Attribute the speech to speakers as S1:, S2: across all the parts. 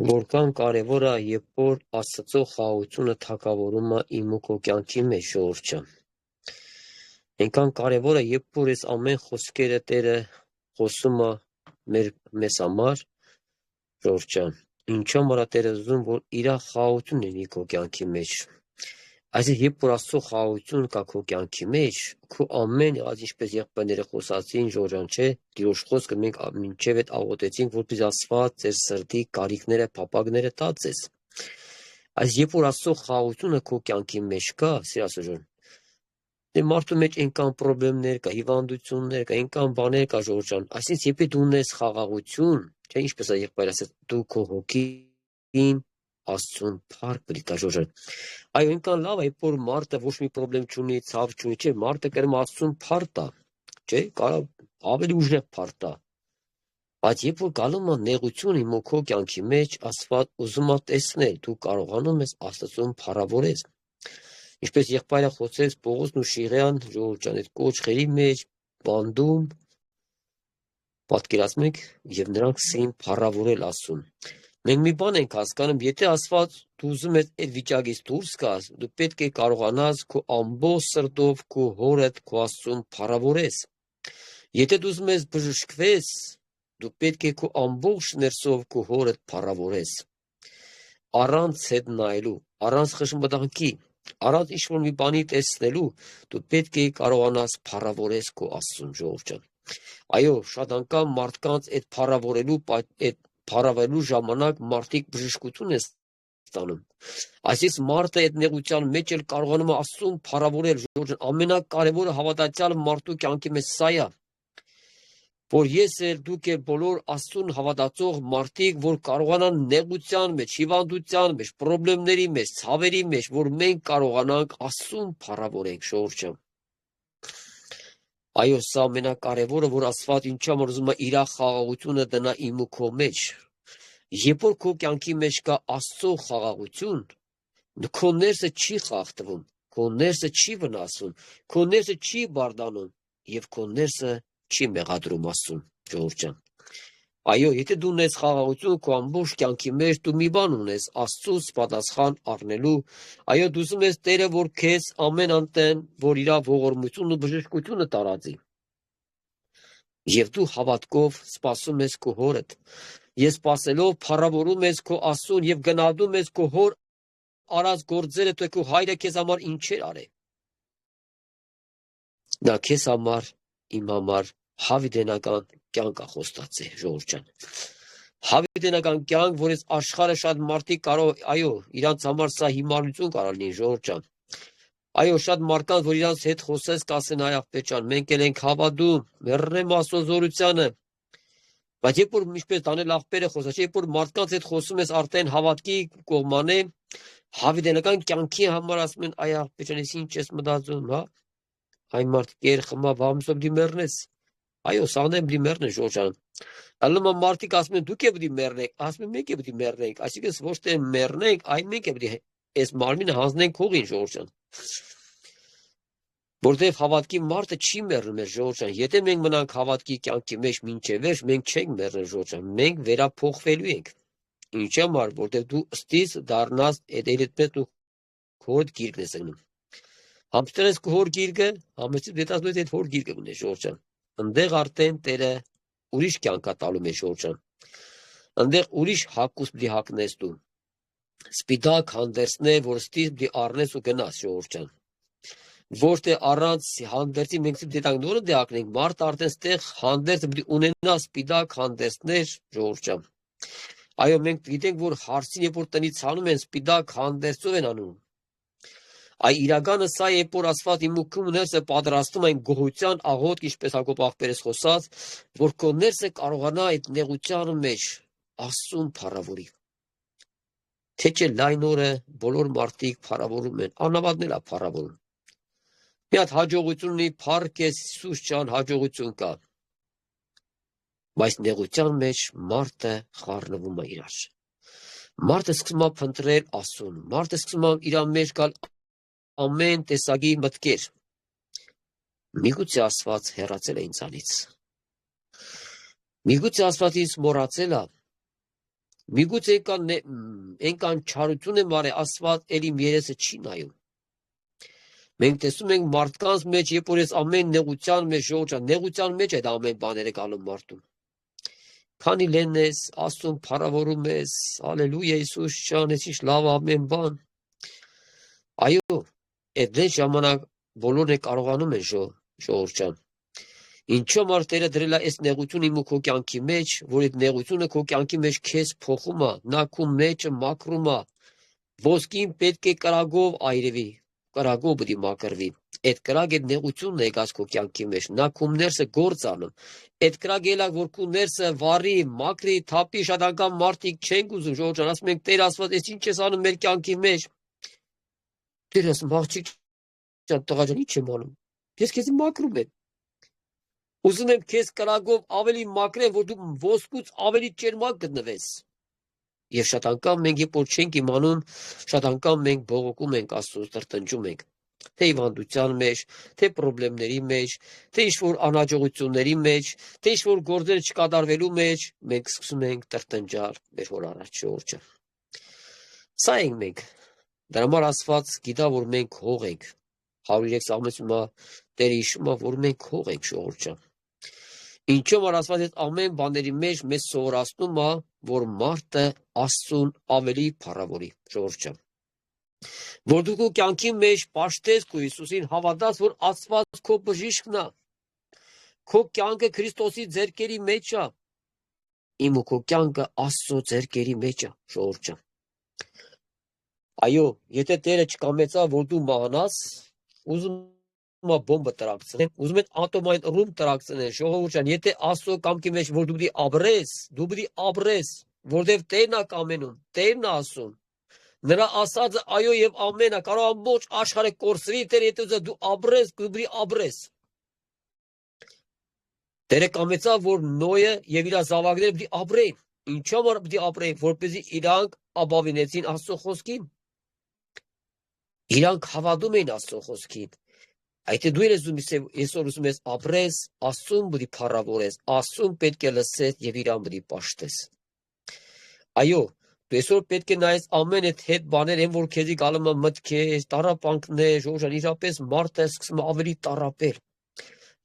S1: Որքան կարևոր է, երբ որ Աստծո խաղաղությունը թագավորում է իմ ու քո կյանքի մեջ, ժողովուրդ ջան։ Այնքան կարևոր է, երբ որ այս ամեն խոսքերը Տերը խոսում է մեզ համար, ժողովուրդ ջան, ինչու համար է Տերը ուզում, որ իր խաղաղությունն լինի քո կյանքի մեջ։ Այսինքն, երբ որ Աստծո խաղաղություն կա քո կյանքի մեջ, քո ամեն ինչպես եղբայրները խոսացին, ժողովուրդ ջան, չէ, Տիրոջ խոսքը մենք մինչև այդ աղոթեցինք, որպես Աստված ձեր սրտի կարիքները, փափագները տա ձեզ։ Այս երբ որ Աստծո խաղաղությունը քո կյանքի մեջ կա, սիրասիրուն, դե մարդու մեջ այնքան խնդիրներ կա, հիվանդություններ կա, այնքան բաներ կա, ժողովուրդ ջան, այսինքն երբ դու ունես խաղաղություն, չէ, ինչպես է եղբայրը ասել, դու քո հոգին Աստծուն փառք պետք է ժողովուրդ ջան։ Այո, այնքան լավ է, երբ որ մարդը ոչ մի խնդրեմ չունի, ցավ չունի, չէ, մարդը կրում Աստծուն փառք տա, չէ, կարող ավելի ուժեղ փառք տա։ Բայց երբ որ գալու է նեղություն իմ ու քո կյանքի մեջ, Աստված ուզում է տեսնել, դու կարողանում ես Աստծուն փառավորես։ Ինչպես եղբայրը խոսեց Պողոսն ու Շիրեան, ժողովուրդ ջան, այդ կոճղերի մեջ, բանդում, պատկերացնում եք, եւ նրանք սկսեցին փառավորել Աստծուն։ Մենք մի բան ենք հասկանում, եթե Աստված դու ուզում ես այդ վիճակից դուրս գաս, դու պետք է կարողանաս քո ամբողջ սրտով քո հորդ, քո Աստծուն փառավորես։ Եթե դու ուզում ես բժշկվես, դու պետք է քո ամբողջ ներսով քո հորդ փառավորես։ Առանց հետ նայելու, առանց խշմբտանքի, առանց ինչ-որ մի բանի տեսնելու, դու պետք է կարողանաս փառավորես քո Աստծուն, ժողովուրդ ջան։ Այո, շատ անգամ մարդկանց այդ փառավորելու ժամանակ մարդիկ բժշկություն են ստանում։ Այսինքն մարդը այդ նեղության մեջ էլ կարողանում է Աստծուն փառավորել, ժողովուրդ ջան, ամենակարևորը հավատացյալ մարդու կյանքի մեջ սա է, որ ես էլ դուք էլ բոլոր Աստծուն հավատացող մարդիկ, որ կարողանան նեղության մեջ, հիվանդության մեջ, խնդիրների մեջ, ցավերի մեջ, որ մենք կարողանանք Աստծուն փառավորենք, ժողովուրդ ջան։ Այո, սա ամենակարևորը, որ Աստված ինչու համար ուզում է իր խաղաղությունը դնա իմ ու քո մեջ։ Երբ որ քո կյանքի մեջ կա Աստծո խաղաղություն, քո ներսը չի խախտվում, քո ներսը չի վնասվում, քո ներսը չի բարդանում եւ քո ներսը չի մեղադրում Աստծուն, ժողովուրդ ջան։ Այո, եթե դու ունես խաղաղություն քո ամբողջ կյանքի մեջ, դու մի բան ունես Աստծուց պատասխան առնելու։ Այո, դու ուզում ես Տերը, որ քեզ ամեն անդեն, որ իր ողորմությունն ու բժշկությունը տարածի։ Եվ դու հավատքով սպասում ես քո հորդ։ Ես սպասելով փառավորում ես քո Աստծուն եւ գնահատում ես քո հոր արած գործերը, թե քո հայրը քեզ համար ինչեր արել։ Նա քեզ համար, իմ համար հավիտենական կյանք է խոստացել, ժողովուրդ ջան։ Հավիտենական կյանք, որ այս աշխարհը շատ մարդիկ կարող, այո, իրանց համար սա հիմարություն կարող լինի, ժողովուրդ ջան։ Այո, շատ մարդկանց, որ իրանց հետ խոսես, կասեն, այ աղբեր ջան, մենք էլ ենք հավատում, մեռնեմ Աստծո զորությանը։ Բայց երբ որ ինչպես Դանիել աղբերը խոսած, երբ որ մարդկանց հետ խոսում ես արդեն հավատքի կողմանը, հավիտենական կյանքի համար ասում են, այ աղբեր ջան, ես ինչ ես մտածում, հա։ Այ մարդիկ խմա վամսով դի մեռնես։ Այո, սանեմ դի մեռնես, ժողովուրդ ջան։ Ալմա մարդիկ ասում են, դուք եք դի մեռնեք, ասում են մենք եք դի մեռնենք, այսինքն ոչ թե մեռնենք, այ մենք եք դի այս մարմինը հանձնենք հողին, ժողովուրդ ջան։ Որտեվ հավատքի մարդը չի մեռնում, ժողովուրդ ջան։ Եթե մենք մնանք հավատքի կյանքի մեջ մինչև վերջ, մենք չենք մեռնել, ժողովուրդ ջան։ Մենք վերափոխվելու ենք։ Ինչի համար, որտեվ դու ըստից դառնաս այդ ու քոդ գիրկն ես գնում։ Համստերես քոր գիրկը, համստի դետասնոյդ այդ հոր գիրկը ունես, ժողովուրդ ջան։ Այնտեղ արդեն Տերը ուրիշ կյանքա տալու մեջ, ժողովուրդ ջան։ Այնտեղ ուրիշ հակուս պիտի հակնես դու։ Սպիտակ հանդերձներ, որ ստից պիտի առնես ու գնաս, ժողովուրդ ջան։ Ոչ թե առանց հանդերձի մենք պիտի տանք նորը դեակնենք, մարդ արդեն ստեղ հանդերձը պիտի ունենա սպիտակ հանդերձներ, ժողովուրդ ջան։ Այո, մենք գիտենք, որ հարցին երբ որ տնից հանում են, սպիտակ հանդերձով են անում։ Այ իրականը սա է, որ Աստված իմ ու քո ներսը պատրաստում այն գոհության աղոթք, ինչպես Հակոբ աղբերս խոսած, որ քո ներսը կարողանա այդ նեղության մեջ Աստծուն փառավորի։ Թե չէ լայն օրը բոլոր մարդիկ փառավորում են, անավատներ է փառավորում։ Մի հատ հաջողություն ունի, փառք ես Հիսուս ջան, հաջողություն կա։ Բայց նեղության մեջ մարդը խառնվում է իրար։ Մարդը սկսում է փնտրել Աստծուն, մարդը սկսում է իր մեջ գալ ամեն տեսակի մտքեր։ Միգուցե Աստված հեռացել է ինձանից։ Միգուցե Աստված ինձ մոռացել է։ Միգուցե այնքան չարություն է մարե Աստված էլի երեսը չի նայում։ Մենք տեսնում ենք մարդկանց մեջ, երբ որ ես ամեն նեղության մեջ ժողովրդան, նեղության մեջ այդ ամեն բաները գալու մարդուն։ Քանի լեն ես, Աստծուն փառավորում ես, հալելույա Հիսուս ջան, ես ինչ լավ ամեն բան։ Այո, այդ ժամանակ բոլորն է կարողանում են ժողովուրդ ջան։ Ինչու համար Տերը դրել է այս նեղությունը իմ ու քո կյանքի մեջ, որ այդ նեղությունը քո կյանքի մեջ քեզ փոխում է, նա քո մեջը մաքրում է։ Ոսկին պետք է կրագով այրվի, կրագով պետք է մաքրվի։ Այդ կրագը նեղությունն է եկած քո կյանքի մեջ, նա քո ներսը գործ անում։ Այդ կրագը ելա որ քո ներսը վարի, մաքրի, թափի, շատ անգամ մարդիկ չեն ուզում ժողովուրդ, ասում ենք Տեր Աստված, ես ինչ ես անում մեր կյանքի մեջ։ Տեր ասում, աղջիկ ջան, տղա ջան, ինչ եմ անում։ Ես քեզ մաքրում եմ։ Ուզում եմ քեզ կրագով ավելի մաքրեմ, որ դու ոսկուց ավելի ճերմակ գտնվես։ Եվ շատ անգամ մենք երբ որ չենք իմանում, շատ անգամ մենք բողոքում ենք Աստծուց, տրտնջում ենք։ Թե հիվանդության մեջ, թե խնդիրների մեջ, թե ինչ-որ անհաջողությունների մեջ, թե ինչ-որ գործերը չկատարվելու մեջ, մենք սկսում ենք տրտնջալ մեր հոր առաջ Ժողովուրդ ջան։ Սա ենք մենք։ Դրա համար Աստված գիտա, որ մենք հող ենք։ 103 Սաղմոսում Տերը հիշում է, որ մենք հող ենք Ժողովուրդ ջան։ Ինչու որ Աստված այդ ամեն բաների մեջ մեզ սովորացնում է, որ մարդը Աստծուն ավելի փառավորի Ժողովուրդ ջան։ Որ դու քո կյանքի մեջ պաշտես քո Հիսուսին, հավատաս, որ Աստված քո բժիշկն է։ Քո կյանքը Քրիստոսի ձեռքերի մեջ է։ Իմ ու քո կյանքը Աստծո ձեռքերի մեջ է Ժողովուրդ ջան։ Այո, եթե Տերը չկամեցա, որ դու մահանաս, ուզում բոմբը տրաքցնեն, ուզում են ատոմային ռումբ տրաքցնեն, Ժողովուրդ ջան, եթե Աստծո կամքի մեջ որ դու պիտի ապրես, որտեղ Տերն է կամենում, Տերն է ասում։ Նրա ասածը այո եւ ամեն է, կարող ամբողջ աշխարհը կորսվի, Տեր եթե ուզա դու ապրես, դու պիտի ապրես։ Տերը կամեցավ, որ Նոյը եւ իր զավակները պիտի ապրեն։ Ինչու համար պիտի ապրեն, որպեսզի իրանք ապավինեցին Աստծո խոսքին։ Իրանք հավատում էին Աստծո խոսքին։ Այդ դու ես այսօր ուզում ես ապրես, Աստծուն պիտի փառավորես, Աստծուն պետք է լսես եւ իրան պիտի պաշտես։ Այո, դու այսօր պետք է նայես ամեն այդ հետ բաներ, են որ քեզի գալու է մտքեր, տառապանքներ, ժողովուրդ, իրապես մարդը սկսում է ավելի տառապել։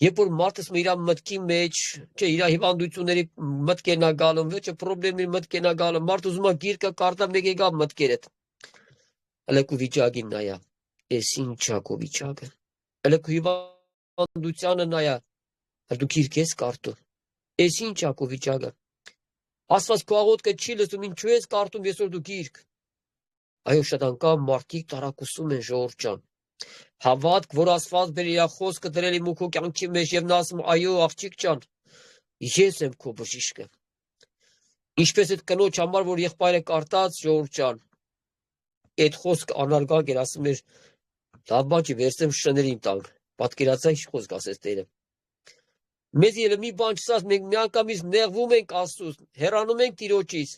S1: Երբ որ մարդը իր մտքի մեջ, չէ, իր հիվանդությունների մտքերն է գալում, ոչ խնդիրների մտքերն է գալում, մարդը ուզում է գիրկը կարդալ, մեկ եկավ մտքերդ։ Հələ քո վիճակին նայա, էս ինչ է քո վիճակը։ Հələ քո հիվանդությանը նայա, դու գիրք ես կարդում։ Էս ինչ է քո վիճակը։ Աստված քո աղոթքը չի լսում, ինչու ես կարդում այսօր դու գիրք։ Այո, շատ անգամ մարդիկ տարակուսում են Ժողովուրդ ջան։ Հավատք, որ Աստված բեր իր խոսքը դրել իմ ու քո կյանքի մեջ եւ նա ասում, այո, աղջիկ ջան, ես եմ քո բժիշկը։ Ինչպես այդ կնոջ համար, որ եղբայրը կարդաց Ժողովուրդ ջան, այդ խոսքը անարգակ էր, ասում էր, լավ բան չի, վերցեմ շներին տանք։ Պատկերացա ինչ խոսք ասեց Տերը։ Մեզ ելը մի բան չսած, մենք միանգամից նեղվում ենք Աստծուց, հեռանում ենք Տիրոջից։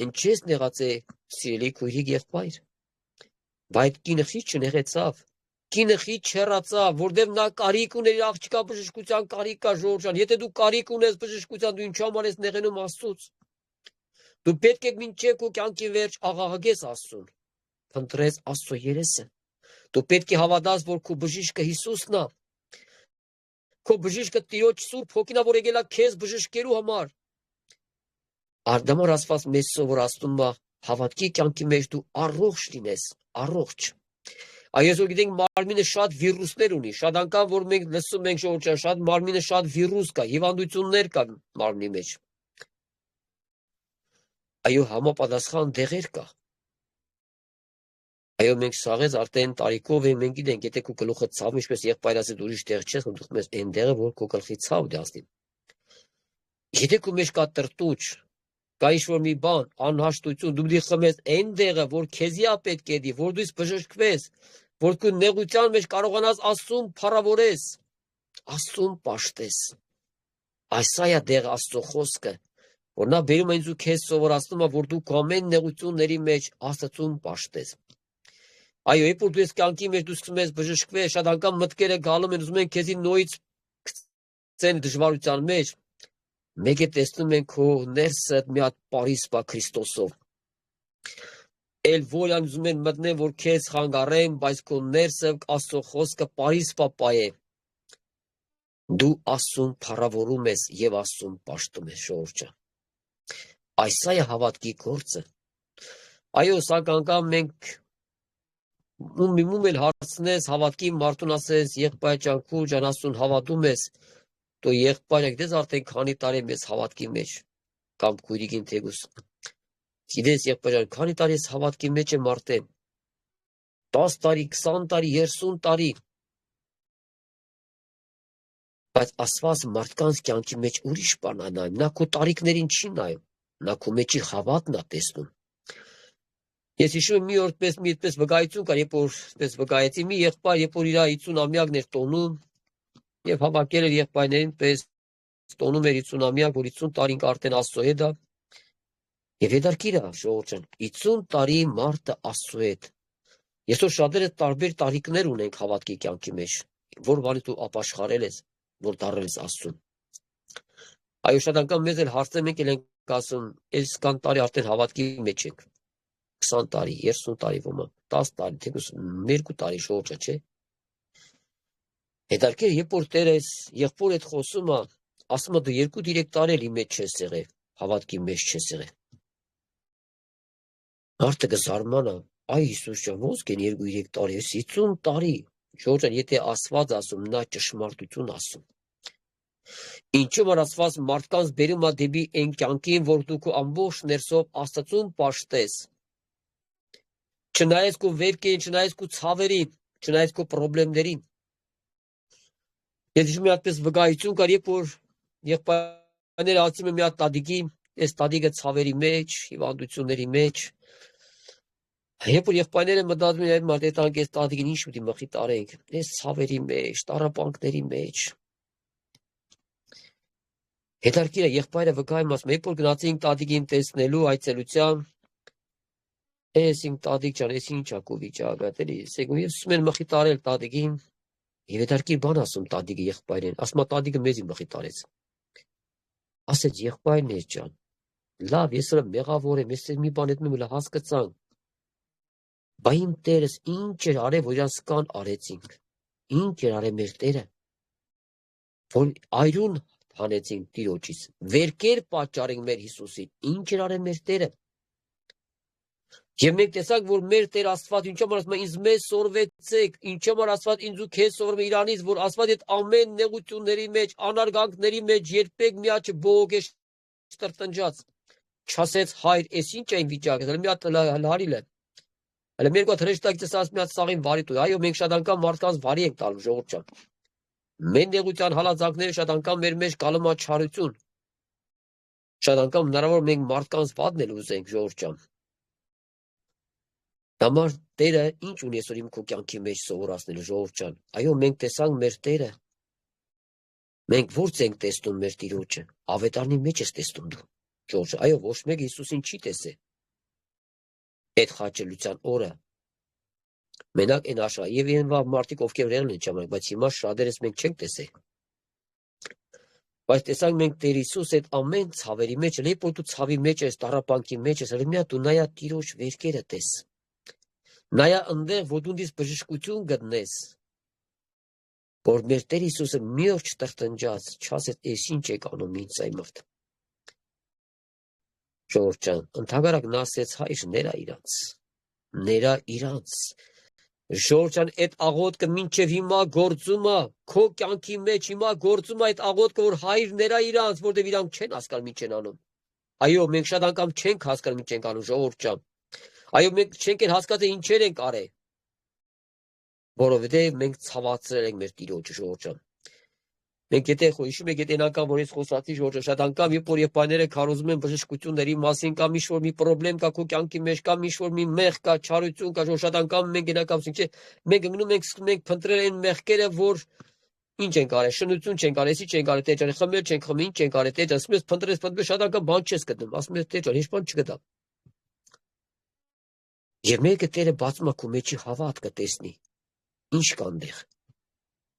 S1: Ինչ ես նեղացե, սիրելի քույրիկ եղբայր։ Բայց կինը խիչ չնեղեցավ։ Կինը խիչ չհեռացավ, որտեղ նա կարիք ուներ իր աղջկա բժշկության կարիք կա Ժողովուրդ ջան։ Եթե դու կարիք ունես բժշկության, դու ինչու համար ես նեղանում Աստծուց։ Դու պետք է մինչև քո կյանքի վերջ աղաղակես Աստծուն։ Փնտրես Աստծո երեսը։ Դու պետք է հավատաս, որ քո բժիշկը Հիսուսն է։ Քո բժիշկը Տիրոջ Սուրբ Հոգին է, որ եկել է քեզ բժշկելու համար։ Արդամար Աստված մեզ սովորացնում է հավատքի կյանքի մեջ դու առողջ լինես, առողջ։ Այսօր գիտենք մարմինը շատ վիրուսներ ունի, շատ անգամ որ մենք լսում ենք Ժողովուրդ, շատ մարմինը շատ վիրուս կա, հիվանդություններ կան մարմնի մեջ։ Այո, համապատասխան դեղեր կա։ Այո, մենք սաղեց արդեն տարիքով ենք, մենք գիտենք, եթե քո գլուխը ցավ, ինչպես եղբայրացի դու ուրիշ տեղ չես, դու ես այն տեղը, որ քո գլխի ցավ դասնի։ Եթե քո մեջ կա տրտուչ, կա ինչ-որ մի բան, անհաշտություն, դու պետք է խմես այն տեղը, որ քեզի է պետք է դի, որ դու բժշկվես, որ քո նեղության մեջ կարողանաս Աստծուն փառավորես, Աստծուն պաշտես։ Այս է դեղ Աստծո խոսքը, որ նա բերում է ինձ ու քեզ սովորացնում է, որ դու քո ամեն նեղությունների մեջ Աստծուն պաշտես։ Այո, երբ որ դու ես կյանքի մեջ դու սկսում ես բժշկվել, շատ անգամ մտքերը գալում են, ուզում են քեզի նոյից գցեն դժվարության մեջ, Մեկ է տեսնում ենք քո ներսը մի հատ Պարիսպա Քրիստոսով։ Էլ որյան ուզում են մտնեն, որ քեզ խանգարեն, բայց քո ներսը Աստծո խոսքը Պարիսպա պայե։ Դու Աստծուն փառավորում ես եւ Աստծուն պաշտում ես, ժողովուրդ։ Այս է հավատքի գործը։ Այո, սակայն մենք ում էլ հարցնես հավատքի մարդուն ասես եղբայր ջանքու ջան Աստծուն հավատում ես, դու եղբայրը գիտես արդեն քանի տարի ես հավատքի մեջ կամ քույրիկին թեգուս։ Գիտես եղբայր ջան, քանի տարի ես հավատքի մեջ եմ արդեն 10 տարի, 20 տարի, 30 տարի։ Բայց Աստված մարդկանց կյանքի մեջ ուրիշ բան է նայում, նա քո տարիքներին չի նայում, նա քո մեջի հավատն է տեսնում։ Ես հիշում եմ մի օր պես վկայություն կար, երբ որ պես վկայեցի մի եղբայր, երբ որ իր 50-ամյակն էր տոնում, եւ հավաքել էր եղբայրներին պես տոնում էր 50-ամյակ, որ 50 տարին արդեն Աստծո հետ է։ Եվ հետարքիր է, ժողովուրդ ջան, 50 տարի մարդը Աստծո հետ։ Այսօր շատերը տարբեր տարիքներ ունենք հավատքի կյանքի մեջ, որ բանի դու ապաշխարել ես, որ դառել ես Աստծուն։ Այո, շատ անգամ մեզ էլ հարցնում ենք, ենք ասում, այս կան տարի արդեն հավատքի մեջ ենք։ 20 տարի, 30 տարի ոմանք, 10 տարի, թեկուզ 2 տարի շորջը, չէ։ Հետարքեր, երբ որ Տերես եղբոր հետ խոսում է, ասում է դու 2-3 տարի էլի մեջ չես եղել, հավատքի մեջ չես եղել։ Մարդը կզարմանա, այ Հիսուս ջան, ոնց կեն 2-3 տարի, 50 տարի, շորջը, եթե Աստված ասում, նա ճշմարտություն ասում։ Ինչու որ Աստված մարդկանց բերում է դեպի այն կյանքին, որ դու քո ամբողջ ներսով Աստծուն պաշտես։ Չնայած քո վերքին, չնայած քո ցավերին, չնայած քո խնդիրներին։ Ես հիշում եմ այդպես վկայություն կար, երբ որ եղբայրները ասում են մի հատ տատիկի, այս տատիկը ցավերի մեջ, հիվանդությունների մեջ։ Երբ որ եղբայրները մտածում են այդ մարդը տանք այս տատիկին ինչ պիտի մխի տարենք, այս ցավերի մեջ, տառապանքների մեջ։ Հետարքիր է եղբայրը վկայում ասում, երբ որ գնացինք տատիկին տեսնելու այցելության, Ես ինք տատիկ ջան, ես ինչ ակու վիճակը, էլի, սեգում ես ուզում են մխի տարել տատիկին, եւ հետարքի բան ասում տատիկը եղբայրին, ասում է տատիկը մեզի մխի տարեց։ Ասեց եղբայրն է ջան, լավ, ես ըրը մեղավոր եմ, ես մի բան հետնում էլ հասկացան։ Բա իմ Տերս ինչ էր արել, որ իրանց կան արեցինք։ Ինչ էր արել մեր Տերը, որ այրուն հանեցինք Տիրոջից, վերքեր պատճառենք մեր Հիսուսին, ինչ էր արել մեր Տերը։ Եվ մենք տեսանք, որ մեր Տեր Աստված ինչ համար ասում է, ինձ մեզ սորվեցեք, ինչ համար Աստված ինձ ու քեզ սորվում է Իրանից, որ Աստված այդ ամեն նեղությունների մեջ, անարգանքների մեջ երբեք մի հատ չբողոքեց տրտնջաց։ Չասեց հայր, էս ինչ է վիճակը, հələ մի հատ հարիլ է։ Հələ մի երկու հրեշտակից ասած մի հատ սաղին վարի տու։ Այո, մենք շատ անգամ մարդկանց վարի ենք տալու, ժողովուրդ ջան։ Մեր նեղության հալածանքները շատ անգամ մեր մեջ գալու է չարություն։ Շատ անգամ հնարավոր մենք մարդկանց վատնել ուզենք, ժողովուրդ ջան։ Համար Տերը ինչ ունի այսօր իմ քո կյանքի մեջ սովորացնելու, ժողովուրդ ջան։ Այո, մենք տեսանք մեր Տերը։ Մենք ո՞րց ենք տեսնում մեր Տիրոջը։ Ավետարանի մեջ ես տեսնում դու, ժողովուրդ։ Այո, ոչ մեկ Հիսուսին չի տեսել։ Այդ խաչելության օրը մենակ այն աշխարհ եւ այնվա մարդիկ ովքեր եղել են ժամանակ, բայց հիմա շատերս մենք չենք տեսել։ Բայց տեսանք մենք Տեր Հիսուս այդ ամեն ցավերի մեջ, երբ որ դու ցավի մեջ ես, տառապանքի մեջ ես, մի հատ դու նայա Տիրոջ վերքերը տես։ Նայա ընդեղ, որ դու դից բժշկություն գտնես, որ մեր Տեր Հիսուսը մի օր չտրտնջաց, չասեց, «Էս ինչ եք անում ինձ այ մարդ»։ Ժողովուրդ ջան, ընդհանրակ նա ասեց, հայր, ներա իրանց։ Ժողովուրդ ջան, այդ աղոթքը մինչև հիմա գործում է, քո կյանքի մեջ հիմա գործում է այդ աղոթքը, որ հայր ներա իրանց, որտեղ իրանք չեն հասկանում ինչ են անում։ Այո, մենք շատ անգամ չենք հասկանում ինչ ենք անում, ժողովուրդ ջան։ Այո, մենք չենք հասկացել ինչեր ենք արել, որովհետև մենք ցավացրել ենք մեր Տիրոջը, ժողովուրդ ջան։ Մենք եթե հիշում եք, եթե անգամ որ ես խոսացի ժողովուրդ, շատ անգամ երբ որ եղբայրները քարոզում են բժշկությունների մասին կամ ինչ-որ մի խնդրեմ կա քո կյանքի մեջ կամ ինչ-որ մի մեղք կա, չարություն կա, շատ անգամ մենք այնական ասենք, չէ, մենք ընկնում ենք մենք փնտրել են մեղքերը, որ ինչ ենք արել, շնություն չենք արել, էսի չենք արել, Տեր ջան, խմել չենք խմել, ինչ ենք արել, Տեր ջան, ասում ես փնտրես, շատ անգամ բան չես գտնում, ասում ես Տեր ջան, ինչ բան չգտա։ Եվ մեկը Տերը բացում է քո մեջի հավատքը տեսնի, ինչ կա այնտեղ։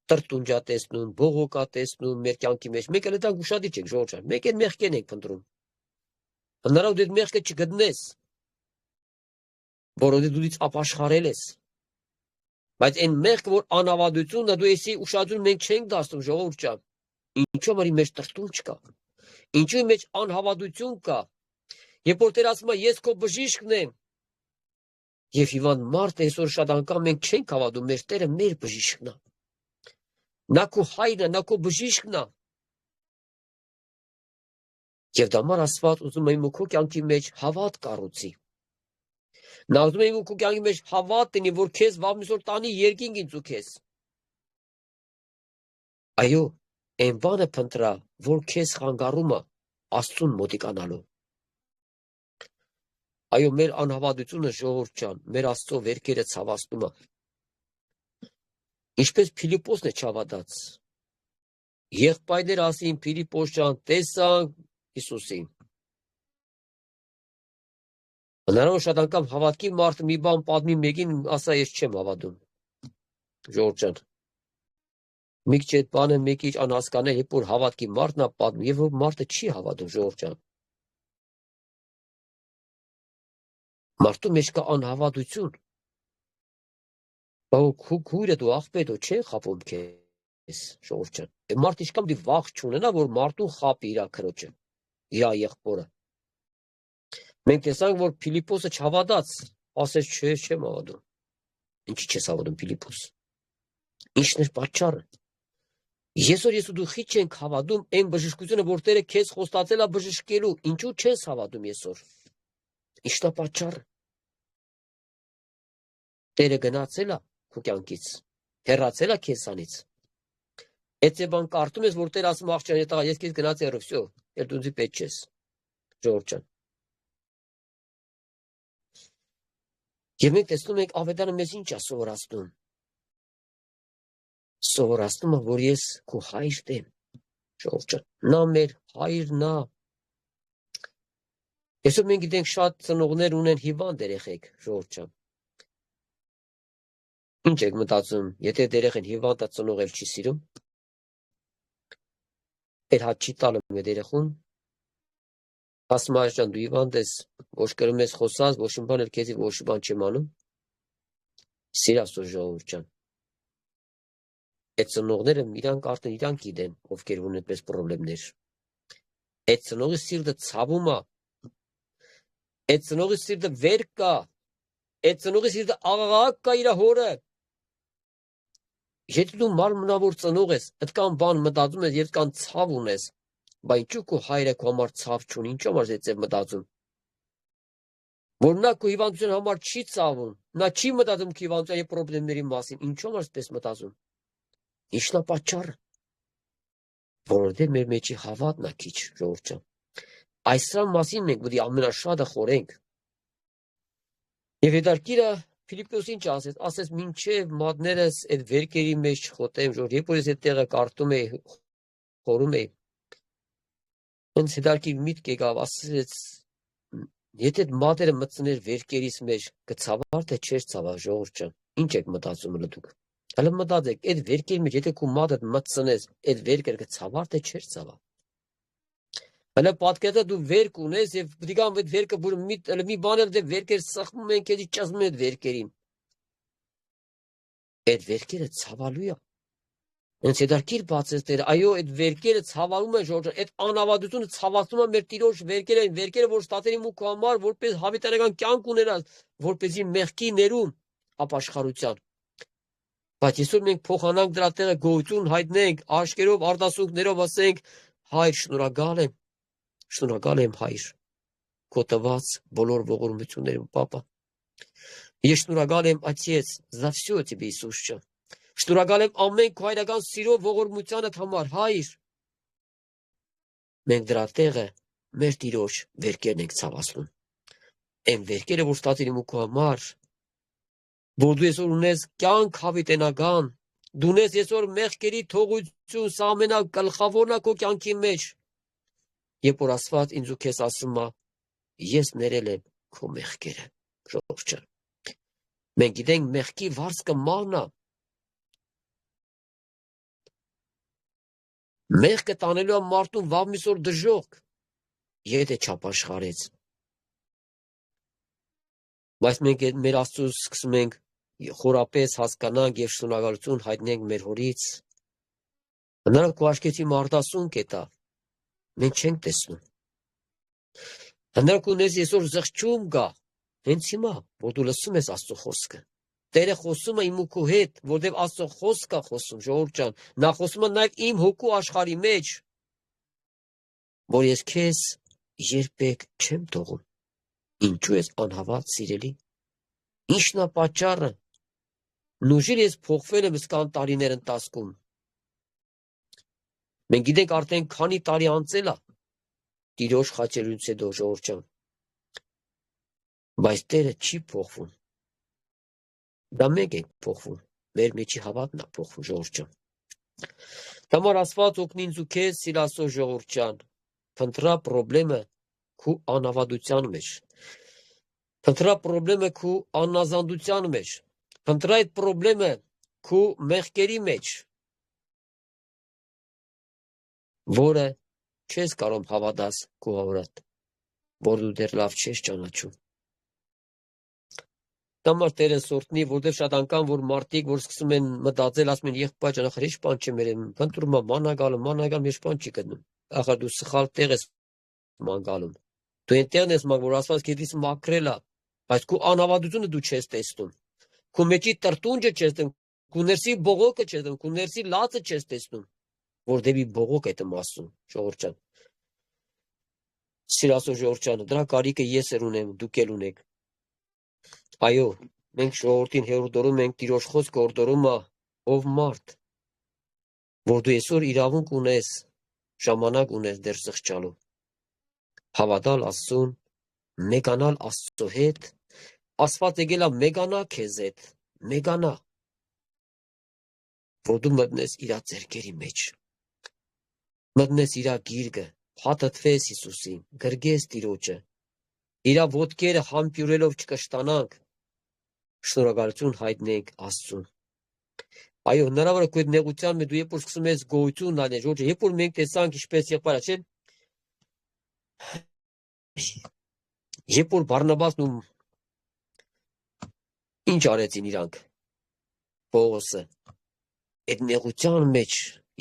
S1: տրտունջա տեսնում, բողոքա տեսնում մեր կյանքի մեջ։ Մենք էլ դա ուշադիր չենք ժողովուրդ ջան։ Մենք այդ մեղքեն ենք փնտրում։ Հնարավոր է մեղքը չգտնես, որովհետեւ դու դից ապաշխարել ես։ Բայց այն մեղքը, որ անավադությունն է, դու էսի ուշադրում մենք չենք դասում ժողովուրդ ջան։ Ինչու՞ մարի մեջ տրտունջ կա։ Ինչու մեջ անհավատություն կա։ Երբ որ Տեր ասում է ես քո բժիշկն եմ, եւ հիվանդ մարդը այսօր շատ անգամ մենք չենք հավատում, մեր Տերը մեր բժիշկն է։ Նա քո հայրն է, նա քո բժիշկն է։ Եվ դամար Աստված ուզում է իմ ու քո կյանքի մեջ հավատ կառուցի։ Նա ուզում է իմ ու քո կյանքի մեջ հավատ տնի, որ քեզ վաղ տանի երկինք ինձ ու քեզ։ Այո, այն բանը փնտրա, որ քեզ խանգարում է Աստծուն մոտիկանալու։ Այո, մեր անհավատությունը ժողովուրդ ջան, մեր Աստծո վերքերը ցավացնում է։ Ինչպես Փիլիպոսն է չհավատաց։ Եղբայրները ասին Փիլիպոս ջան, տեսանք Հիսուսին։ Հնարավոր շատ անգամ հավատքի մարդը մի բան պատմի մեկին, ասա ես չեմ հավատում։ Ժողովուրդ ջան։ Մի քիչ այդ բանը մի քիչ անհասկանալի, երբ որ հավատքի մարդն է պատմում, եւ որ մարդը չի հավատում ժողովուրդ ջան։ Մարդու մեջ կա անհավատություն։ Քու քույրը դու աղբետո չեն խապում քեզ, ժողովուրդ ջան։ Այդ մարդը իշքան դի վախ չունենա, որ մարդուն խապի իր քրոջը, իր եղբորը։ Մենք տեսանք, որ Փիլիպոսը չհավատաց, ասեց չէ, չեմ հավատում։ Ինչի՞ չես հավատում Փիլիպոս։ Ինչն էր պատճառը։ Այսօր ես ու դու խիչ չենք հավատում այն բժշկությունը, որ Տերը քեզ խոստացել է բժշկելու, ինչու չես հավատում այսօր։ Ի՞նչն է պատճառը։ Տերը գնացել է քո կյանքից, հեռացել է քեզանից։ Այդ բան կարդում ես, որ Տերը ասում աղջան, տղա, ես քեզ գնացի հեռու, վсё, էլ դու ինձ պետք չես։ Ժողովուրդ ջան։ Եվ մենք տեսնում ենք Ավետարանը մեզ ինչ է սովորացնում։ Սովորացնում է, որ ես քո հայրն եմ, ժողովուրդ ջան, նա մեր հայրն է։ Այսօր մենք գիտենք շատ ծնողներ ունեն հիվանդ երեխեք, ժողովուրդ ջան։ Ինչ եք մտածում, եթե երեխան հիվանդ է, ծնողը չի սիրում։ Այդ հատ չի տալու այդ երեխուն։ Ասում է ջան, դու հիվանդ ես, ոչ կրում ես խոսած, ոչ մի բան էլ քեզի ոչ մի բան չեմ անում։ Սիրասո ժողովուրդ ջան։ Այդ ծնողները իրանք արդեն իրանք գիտեն, ովքեր ունեն այդպես խնդիրներ։ Այդ ծնողի սիրտը ցավում է։ Այդ ծնողի սիրտը վեր կա։ Այդ ծնողի սիրտը աղաղակ կա իր հորը։ Եթե դու մարմնավոր ծնող ես, այդքան բան մտածում ես, եւ կան ցավ ունես, բայց ինչու քո հայրը քո համար ցավ չունի, ինչու համար այդպես մտածում։ Որ նա քո հիվանդության համար չի ցավում, նա չի մտածում քո հիվանդության եւ խնդիրների մասին, ինչու համար այդպես մտածում։ Ինչն է պատճառը։ Որովհետեւ մեր մեջի հավատն է քիչ, ժողովուրդ ջան։ Այսրան մասին մենք պետք է ամենաշատը խորենք։ Եվ հետարքիրը Փիլիպոս ինչ ասեց մինչև մատներս այդ վերքերի մեջ չխոտեմ, որ երբ որ ես այդ տեղը կարդում էի, խորում էի, ինձ հետարքիր միտք եկավ, ասեց, եթե այդ մատերը մտցներ վերքերիս մեջ, կցավար թե չէր ցավար, ժողովուրդ ջան, ինչ եք մտածում դուք։ Հələ մտածեք, այդ վերքերի մեջ, եթե քո մատը մտցնես, այդ վերքերը կցավար թե չէր ցավար։ Հələ պատկերացրու դու վերք ունես եւ պետք է այդ վերքը որ մի բան էլ դե վերքեր սխմում են, քեզի ճզմում են այդ վերքերին։ Այդ վերքերը ցավալու է։ Հենց հետարքիր բացեց Տերը, այո, այդ վերքերը ցավալում են ժողովուրդ, այդ անավատությունը ցավացնում է մեր Տիրոջ վերքերը, այն վերքերը, որ ստացել եմ ու քո համար, որպես հավիտենական կյանք ունենալ, որպեսզի մեղքի ներում ապաշխարության։ Բայց այսօր մենք փոխանանք դրա տեղը գոհություն հայտնենք, աշկերով, արտասուքներով ասենք, հայր, շնորհակալ եմ հայր, քո տված բոլոր ողորմություններում, պապա։ Ես շնորհակալ եմ Отец за всё тебе, Иисус ջան։ Շնորհակալ եմ ամեն քո հայրական սիրով ողորմությանդ համար, հայր։ Մենք դրա տեղը մեր Տիրոջ վերքերն ենք ցավացնում։ Այն վերքերը, որ ստացել եմ ու քո համար, որ դու այսօր ունես կյանք հավիտենական, դու ունես այսօր մեղքերի թողություն, սա ամենագլխավորն է քո կյանքի մեջ։ Երբ որ Աստված ինձ ու քեզ ասում է, ես ներել եմ քո մեղքերը, ժողովուրդ ջան։ Մենք գիտենք մեղքի վարձքը մահն է։ Մեղքը տանելու է մարդուն վաղ միսօր դժոխք, եթե չապաշխարեց։ Բայց մենք մեր Աստծուց սկսում ենք խորապես հասկանանք եւ շնորհակալություն հայտնենք մեր Հորից։ Նրանք քո աչքեցի մարդասուն կետա, մենք չենք տեսնում։ Նրանք ունես այսօր զղջում գա, հենց հիմա, որ դու լսում ես Աստծո խոսքը։ Տերը խոսում է իմ ու քո հետ, որտեղ Աստծո խոսքը խոսում, ժողովուրդ ջան, նա խոսում է նաև իմ հոգու աշխարհի մեջ, որ ես քեզ երբեք չեմ թողում։ Ինչու ես անհավատ սիրելի։ Ինչն է պատճառը։ Նուժիր ես փոխվել եմ սկան տարիներ ընթացքում։ Մենք գիտենք արդեն քանի տարի անցել է Տիրոջ խաչելուց հետո, ժողովուրդ ջան։ Բայց Տերը չի փոխվում։ Դա մենք ենք փոխվում, մեր մեջի հավատն է փոխվում, ժողովուրդ ջան։ Համար Աստված օգնի ինձ ու քեզ, սիրասո ժողովուրդ ջան, փնտրա պրոբլեմը քու անհավատության մեջ, փնտրա պրոբլեմը քու անազանդության մեջ, փնտրա այդ պրոբլեմը քու մեղքերի մեջ, որը չես կարող հավատաս քու հավատ, որ դու դեռ լավ չես ճանաչում։ Համար Տերը սորտնի, որտեղ շատ անգամ որ մարդիկ, որ սկսում են մտածել, ասում են եղբայր ջան, ախր ինչ բան չեմ երևում, փնտրում եմ մանագալը մեջ բան չի գտնում։ Ախր դու սխալ տեղ ես մանգալում։ Դու այնտեղն ես մանգ, որ Աստված քեզից մաքրել է, բայց քո անհավատությունը դու չես տեսնում։ Քո մեջի տրտունջը չես տեսնում, քո ներսի բողոքը չես տեսնում, քո ներսի լացը չես տեսնում, որ դեպի բողոք է ասում, ժողովուրդ ջան։ Սիրասո ժողովուրդ ջան, դրա կարիքը ես ունեմ, դուք էլ ունեք։ Այո, մենք ժողովրդին հորդորում ենք Տիրոջ խոսքը հորդորում է ով մարդ, որ դու այսօր իրավունք ունես, ժամանակ ունես դեռ զղջալու, հավատալ Աստծուն, մեգանալ Աստծո հետ, Աստված եկել է մեգանա քեզ հետ, մեգանա, որ դու մտնես իր ձեռքերի մեջ, մտնես իր գիրկը, հաթթվես Հիսուսին, գրգես Տիրոջը, իր ոտքերը համբյուրելով չկշտանանք, շնորհակալություն հայտնենք Աստծուն։ Այո, հնարավոր է քո այդ նեղության մեջ դու երբ որ սկսում ես գոյություն անել, Ժորժը, երբ որ մենք տեսանք ինչպես եղբայրը, չէ՞, երբ որ Բարնաբասն ու ինչ արեցին իրանք, Պողոսը, այդ նեղության մեջ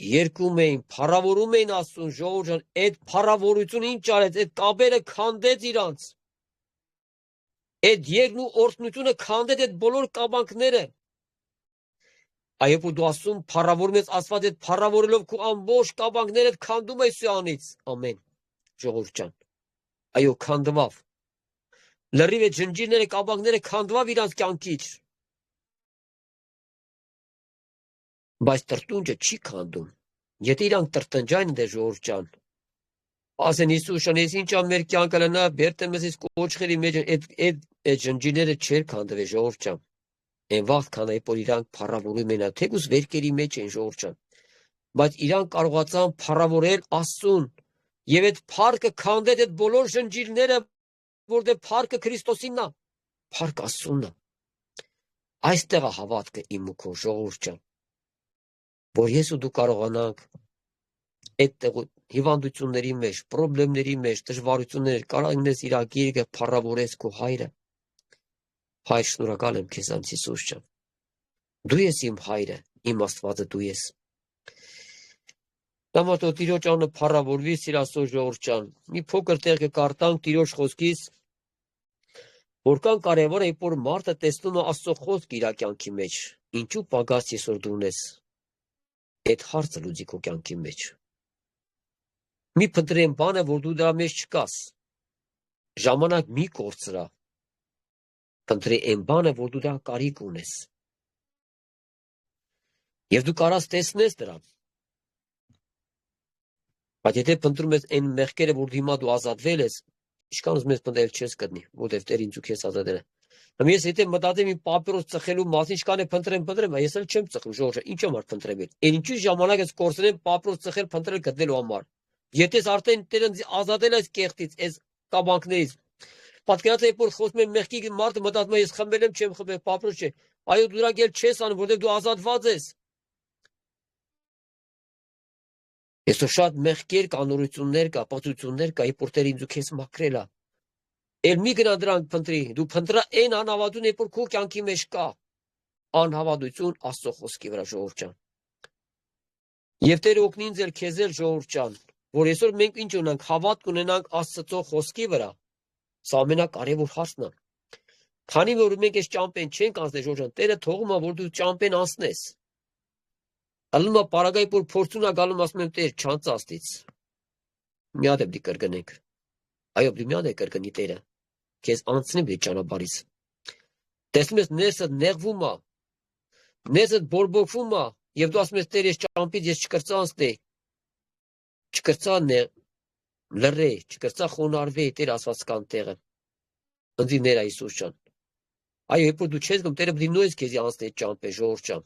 S1: երկում էին, փառավորում էին Աստծուն, ժողովուրդ ջան, այդ փառավորությունը ինչ արեց, այդ կապերը քանդեց իրանց, այդ երկն ու օրհնությունը քանդեց այդ բոլոր կապանքները։ Այո, որ դու ասում փառավորում ես Աստված այդ փառավորելով քո ամբողջ կապանքները քանդում ես սյանից, ամեն, ժողովուրդ ջան։ Այո, քանդվավ։ Լրիվ այդ ջնջիրները, կապանքները քանդվավ իրանց կյանքից։ Բայց տրտունջը չի քանդում։ Եթե իրանք տրտնջային դե ժողովուրդ ջան, ասեն Հիսուս շան, ես ինչ ամ մեր կյանքը լնա, բերտեմ ես կոչխերի մեջ, այդ ջնջիրները չեր քանդվի, ժողովուրդ ջան։ Այն վաղ քանայի որ իրանք փառավորում են, թեկուզ վերքերի մեջ են, ժողովուրդ ջան։ Բայց իրանք կարողացան փառավորել Աստծուն, եւ այդ փառքը քանդեց այդ բոլոր ջնջիրները, որտեղ փառքը Քրիստոսինն է, փառք Աստծունն է։ Այստեղ է հավատքը իմ ու քո, ժողովուրդ ջան, որ ես ու դու կարողանանք այդ հիվանդությունների մեջ, պրոբլեմների մեջ, դժվարություններ, կարողանես իր գիրկը փառավորես քո հայրը։ Հայր, շնորհակալ եմ քեզ անց Հիսուս ջան։ Դու ես իմ հայրը, իմ Աստվածը դու ես։ Դամատո Տիրոջ անունը փառավորվի, սիրասո ժողովուրդ ջան։ Մի փոքր տեղ կկարտանք Տիրոջ խոսքից, որքան կարևոր է, որ մարդը տեսնում է Աստծո խոսքը իր կյանքի մեջ։ Ինչու պակաս այսօր դու ունես այդ հարցը լուծի քո կյանքի մեջ։ Մի փնտրեն բանը, որ դու դրա մեջ չկաս։ Ժամանակ մի կորցրա։ Փնտրի այն բանը, որ դու դրա կարիք ունես։ Եվ դու կարաս տեսնես դրան։ Բայց եթե փնտրում ես այն մեղքերը, որ հիմա դու ազատվել ես, ինչքան ուզում ես փնտրել չես գտնի, որտեղ Տեր ինձ ու քեզ ազատել է։ Համ ես եթե մտածեմ իմ պապիրոս ծխելու մասին, ինչքան է փնտրեմ, ես էլ չեմ ծխում, ժողովուրդ, ինչ համար փնտրեմ։ Այն ինչու ժամանակ ես կորցրել պապիրոս ծխել, փնտրել գտնելու համար։ Եթե ես արդեն Տերը ինձ ազատել այս կեղտից, այս կաբանքներից, պատկերացրու, երբ որ խոսում եմ մեղքի մարդը մտածում է ես խմբել եմ, չեմ խմբել, պապիրոս չէ։ Այո, դու դրանք էլ չես անում, որտեղ դու ազատված ես։ Այսօր շատ մեղքեր կա, անօրություններ կա, պացություններ կա, երբ որ Տերը ինձ ու քեզ մաքրել է։ Էլ մի գնա դրանք փնտրի, դու փնտրա այն անհավատություն, երբ որ քո կյանքի մեջ կա։ Անհավատություն Աստծո խոսքի վրա, ժողովուրդ ջան։ Եվ Տերը օգնի ինձ էլ քեզ էլ, ժողովուրդ ջան, որ այսօր մենք ինչ ունենք, հավատք ունենանք Աստծո խոսքի վրա։ Սա ամենակարևոր հարցն է։ Քանի որ մենք այս ճամփեն չենք անցնել, ժողովուրդ ջան, Տերը թողում է, որ դու ճամփեն անցնես։ Ալնումա պարագայի որ փորձուն է գալում, ասում եմ Տեր, չանց աստից։ Մի հատ դի կրկնենք։ Այո, դու մի հատ կրկնի Տերը։ Քեզ անցնի դի ճանապարհից։ Տեսնում ես ներսը նեղվում է։ Ներսը բորբոքվում է, եւ դու ասում ես Տեր, ես ճամփից ես չկրծա անցնի։ Չկրծա լրե, չկրծա խոնարհվի, Տեր ասված կան տեղը։ Ընձի ներ Հիսուս ջան։ Այո, երբ որ դու չես գում, Տերը բդի նույնիսկ քեզի անցնի ճամփը, ժողովուրդ ջան։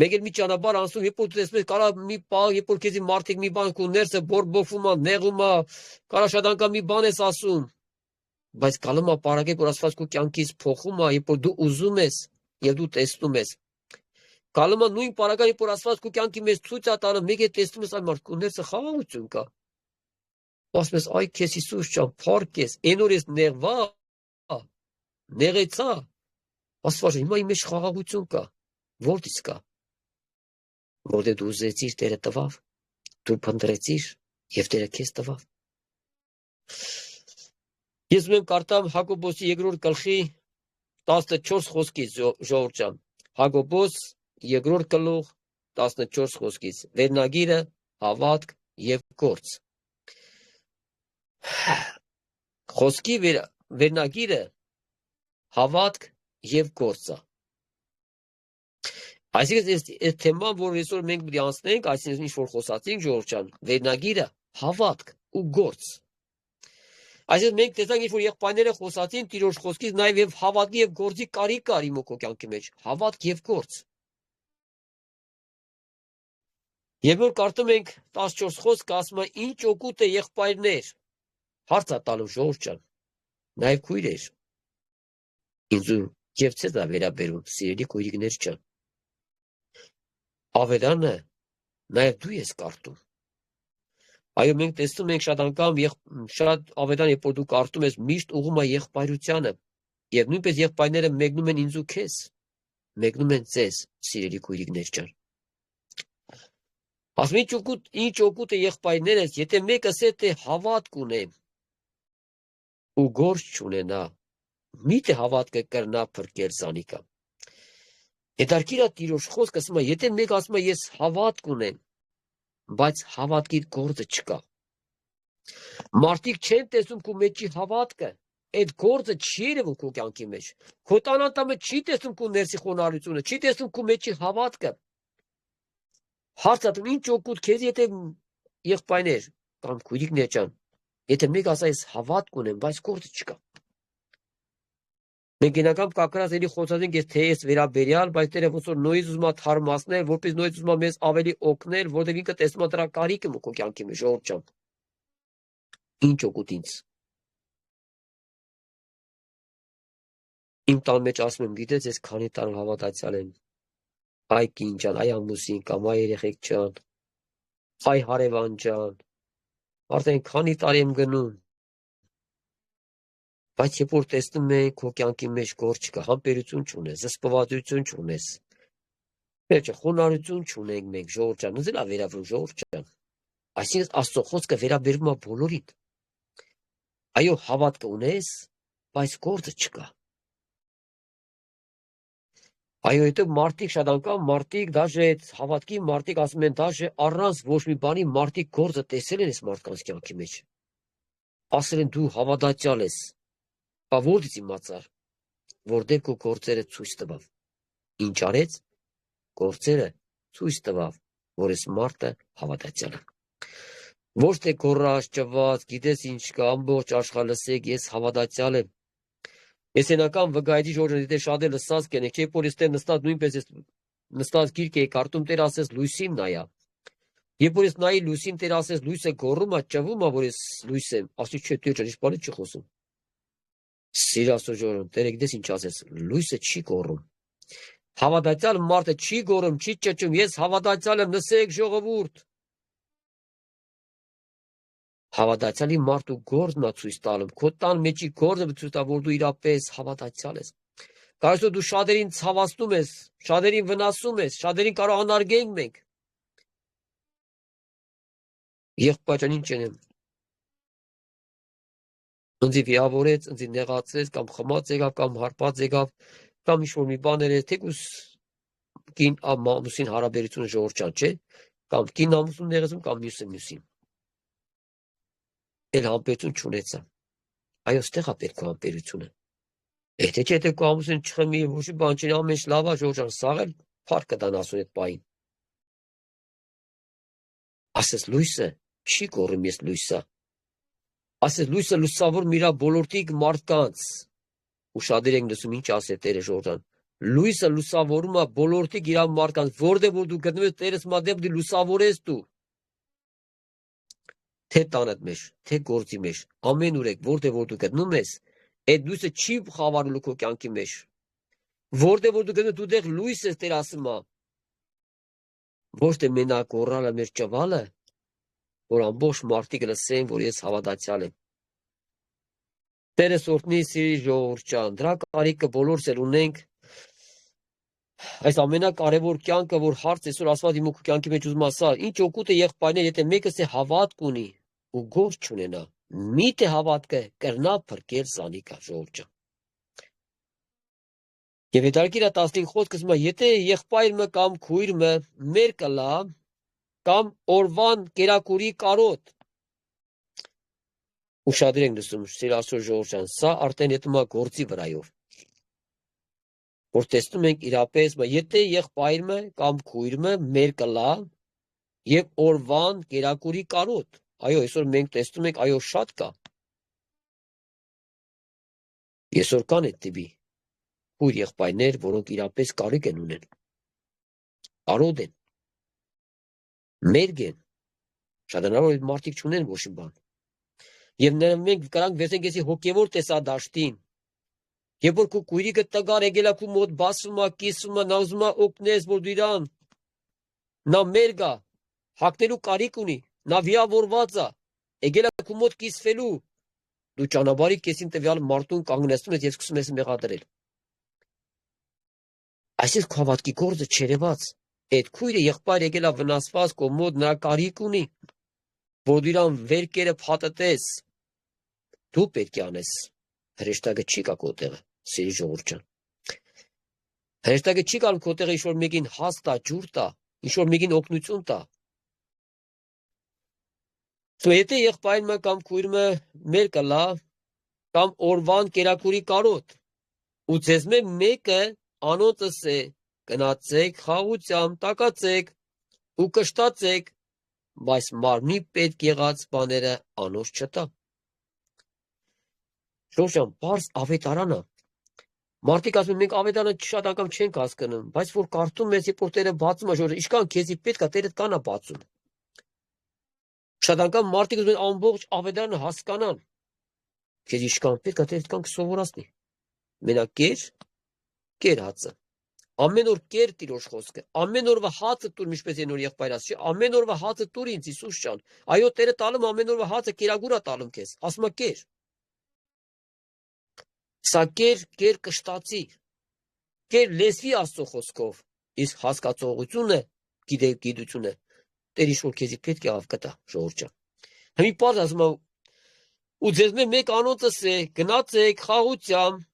S1: Մեկ էլ մի ճանապարհ անցում, երբ որ դու տեսնում ես, կարա մի պահ, երբ որ քեզի մարդիկ մի բան քո ներսը բորբոքվում է, նեղում է, կարա շատ անգամ մի բան ես ասում, բայց գալու է պարագե, որ ասված քո կյանքից փոխում է, երբ որ դու ուզում ես եւ դու տեսնում ես։ Գալու է նույն պարագա, երբ որ ասված քո կյանքի մեջ ցույց է տալը, մեկ էլ տեսնում ես այն մարդ քո ներսը խաղաղություն կա։ Ասում ես, այ քեզ Հիսուս ջան, փառք ես, այն օր ես նեղվա, նեղեցա։ Աստված, հիմա իմ մեջ խաղաղություն կա։ Որտից կա։ Որտե դու ուզեցիր, Տերը տվավ, դու փնտրեցիր եւ Տերը քեզ տվավ։ Ես ում կարդամ Հակոբոսի 2-րդ գլխի 14 խոսքից, ժողովուրդ ջան։ Հակոբոս 2-րդ գլուխ 14 խոսքից։ Վերնագիրը հավատք եւ գործ։ Խոսքի վերնագիրը հավատք եւ գործը։ Այսինքն այս թեման, որ այսօր մենք պետք է անցնենք, այսինքն ինչ որ խոսացինք, ժողովուրդ ջան, վերնագիրը հավատք ու գործ։ Այսինքն մենք տեսանք, ինչ որ եղբայրները խոսացին Տիրոջ խոսքից, նաեւ եւ հավատքի եւ գործի կարիք կա իմ քո կյանքի մեջ, հավատք եւ գործ։ Եվ որ կարդում ենք 14 խոսքը, ասում է, ինչ օգուտ է եղբայրներ, հարց է տալու ժողովուրդ ջան, նաեւ քույրեր։ Ինձ եւ ցեզ է վերաբերում, սիրելի քույրիկներ ջան։ Ավելանը նաև դու ես կարդում։ Այո, մենք տեսնում ենք շատ անգամ շատ ավելան, երբ որ դու կարդում ես, միշտ ուղղում է եղբայրությանը, եւ նույնպես եղբայրները մեկնում են ինձ ու քեզ, մեկնում են ձեզ, սիրելի քույրիկներ ջան։ Ասում ինչ օգուտ է եղբայրներս, եթե մեկը ասե թե հավատք ունեմ ու գործ չունենա, միթե հավատքը կրնա փրկել զանիկա։ Հետարքիր է Տիրոջ խոսքը, ասում է, եթե մեկ ասում է ես հավատք ունեմ, բայց հավատքի գործը չկա։ Մարդիկ չեն տեսնում քո մեջի հավատքը, այդ գործը չի երևում քո կյանքի մեջ։ Քո տանանտամը չի տեսնում քո ներսի խոնարհությունը, չի տեսնում քո մեջի հավատքը։ Հարցը ինչ օգուտ քեզ, եթե եղբայրներ կամ քույրիկներ ջան, եթե մեկ ասա ես հավատք ունեմ, բայց գործը չկա։ Մենք գնական կակրած էլի խոսացինք ես թե ես վերաբերյալ, բայց Տերը ոնց որ նույնիսկ ուզում է թարմացնել, որպես նույնիսկ ուզում է մեզ ավելի օգնել, որտեղ ինքը տեսնում է դրա կարիքը քո կյանքի մեջ, ժողովուրդ ջան։ Ինչ օգուտ ինձ։ Իմ տան մեջ ասում եմ, գիտես ես քանի տարի հավատացյալ եմ։ Այ կին ջան, այ ամուսին կամ այ երեխեք ջան, այ հարևան ջան։ Արդեն քանի տարի եմ գնում։ Բայց երբ որ տեսնում ես քո կյանքի մեջ գործ չկա, համբերություն չունես, զսպվածություն չունես։ Վերջը խոնարհություն չունենք մենք, ժողովուրդ ջան, ուզել է վերաբերում ժողովուրդ ջան։ Այսինքն Աստծո խոսքը վերաբերում է բոլորին։ Այո, հավատք ունես, բայց գործը չկա։ Այո, հետո մարդիկ շատ անգամ մարդիկ դաժե հավատքի մարդիկ ասում են դաժե առանց ոչ մի բանի մարդիկ գործը տեսել են այս մարդկանց կյանքի մեջ։ Ասել են դու հավատացյալ ես։ Բա որտից իմացար, որտեղ քո գործերը ցույց տվավ։ Ինչ արեց, գործերը ցույց տվավ, որ այս մարդը հավատացյալ է։ Ոչ թե գոռաց, ճված, գիտես ինչ կա, ամբողջ աշխարհ լսեք, ես հավատացյալ եմ։ Ես ենական վգայդի ժողովուրդ դե շատ է լսած կենեք, երբ որ այստեղ նստած նույնպես ես նստած գիրք էի կարդում, Տեր ասես լույսին նայա։ Երբ որ ես նայի լույսին, Տեր ասես լույսը գոռում է, ճվում է, որ ես լույս եմ, ասի չէ, Տեր ջան, ինչ բանի չի խոսում։ Սիրասո ժողովուրդ, Տերը գիտես ինչ ասես, լույսը չի գոռում։ Հավատացյալ մարդը չի գոռում, չի ճճում, ես հավատացյալ եմ, լսեք ժողովուրդ։ Հավատացյալի մարդու գործն է ցույց տալում, քո տան մեջի գործը ցույց տա, որ դու իրապես հավատացյալ ես։ Կարծես որ դու շատերին ցավացնում ես, շատերին վնասում ես, շատերին կարող անարգենք մենք։ Եղբայրան ինչ անեմ։ Ինձ վիրավորեց, ինձ նեղացրեց, կամ խմած եկավ, կամ հարբած եկավ, կամ ինչ-որ մի բաներ է, թեկուզ կին ամուսին հարաբերությունը ժողովրդյան, չէ՞, կամ կին ամուսին նեղեցում, կամ մյուսին։ Էլ համբերություն չունեցա։ Այո, ստեղ է պետք համբերությունը։ Եթե չէ, թե քո ամուսին չխմի, ոչ մի բան չի, ամեն ինչ լավ է, ժողովրդյան, սաղ էլ փառք կտան ասուն այդ պահին։ Ասես լույսը չի կորում, ես լույսա։ Ասես լույսը լուսավոր միրա բոլորտիկ մարդկանց։ Ուշադիր ենք լսում ինչ ասե Տերը ժողովրդյան։ Լույսը լուսավորում է բոլորտիկ իր մարդկանց, որտեղ որ դու գտնվում ես Տերս մատեղ դու լուսավորես դու։ Թե տանդ մեջ, թե գործի մեջ, ամեն ուր եք, որտեղ որ դու գտնում ես, այդ լույսը չի խավարելու քո կյանքի մեջ։ Որտեղ որ դու գտնում ես, դու դեղ լույս ես, Տեր ասում է։ Ոչ թե մենակ օրալը մեր ճվալը, որ ամբողջ մարդիկ լսեն, որ ես հավատացյալ եմ։ Տերը սորտնի սիրի ժողովրդյան, դրա կարիքը բոլորս էլ ունենք։ Այս ամենակարևոր կյանքը, որ հարց այսօր ասված իմ ու կյանքի մեջ ուզում ասա, ինչ օգուտ է եղբայրներ, եթե մեկս է հավատք ունի ու գործ չունենա, միթե հավատքը կրնա փրկել սանիկա ժողովրդյան։ Եվ հետարքիր է 15 խոսքը ասում է, եթե եղբայրը կամ քույրը մեր կլա կամ օրվան կերակուրի կարոտ։ Ուշադիր ենք լսում, սիրասոր ժողովրդյան, սա արդեն հետում է գործի վրայով։ Որ տեսնում ենք իրապես, եթե եղբայրը կամ քույրը մեր կլա եւ օրվան կերակուրի կարոտ։ Այո, այսօր մենք տեսնում ենք, այո, շատ կա։ Այսօր կան այդ տիպի քույր եղբայրներ, որոնք իրապես կարիք են ունեն։ Կարոտ են։ Մերգ են։ Շատ հնարավոր է մարդիկ չունեն ոչ մի բան։ Եվ մենք կարանք վերցենք էսի հոգևոր տեսադաշտին։ Երբ որ քո քույրիկը տգար եկել է քո մոտ բասում է, կիսում է, նա ուզում է օգնես, որ դու իրան նա մերգ է, հագնելու կարիք ունի, նա վիրավորված է, եկել է քո մոտ կիսվելու, դու ճանապարհի կեսին տվյալ մարդուն կանգնեցնում ես եւ սկսում ես մեղադրել։ Այսինքն քո հավատքի գործը չերևաց։ Այդ քույրը եղբայր եկել է վնասված քո մոտ, նա կարիք ունի, որ դու իրան վերքերը փաթաթես, դու պետք է անես։ Հրեշտակը չի կա քո տեղը, սիրի ժողովրդյան։ Հրեշտակը չի գալու քո տեղը ինչ-որ մեկին հաստ տա, ջուր տա, ինչ-որ մեկին օգնություն տա։ Եթե եղբայրը կամ քույրը մեր կլա կամ օրվան կերակուրի կարոտ ու ձեզ մեկը անոնցս է գնացեք խաղությամբ, տակացեք ու կշտացեք, բայց մարմնի պետք եղած բաները անոնց չտա։ Շոշան, բարձ ավետարանը։ Մարդիկ ասում են, մենք ավետարանը շատ անգամ չենք հասկանում, բայց որ կարդում ես, երբ որ Տերը բացում է, որ ինչքան քեզի պետք է Տերը կանա բացում։ Շատ անգամ մարդիկ ուզում են ամբողջ ավետարանը հասկանան։ Քեզ ինչքան պետք է Տերը կան կսովորացնի։ Մենակ կեր հացը։ Ամեն օր կեր Տիրոջ խոսքը։ Ամեն օրվա հացը տուր, ինչպես են որ եղբայր ասի, ամեն օրվա հացը տուր ինձ Հիսուս ջան։ Այո, Տերը տալում ամեն օրվա հացը կերագուր է տալում քեզ։ Ասում է կեր։ Սա կեր կշտացի։ Կեր լեսվի Աստծո խոսքով։ Իսկ հասկացողությունը, գիտությունը Տեր ինչ որ քեզի պետք է ավկտա ժողովրդյան։ Հիմի պարզ ասում եմ ու ձեզ մեկ անոնցս է գնացեք խաղությամբ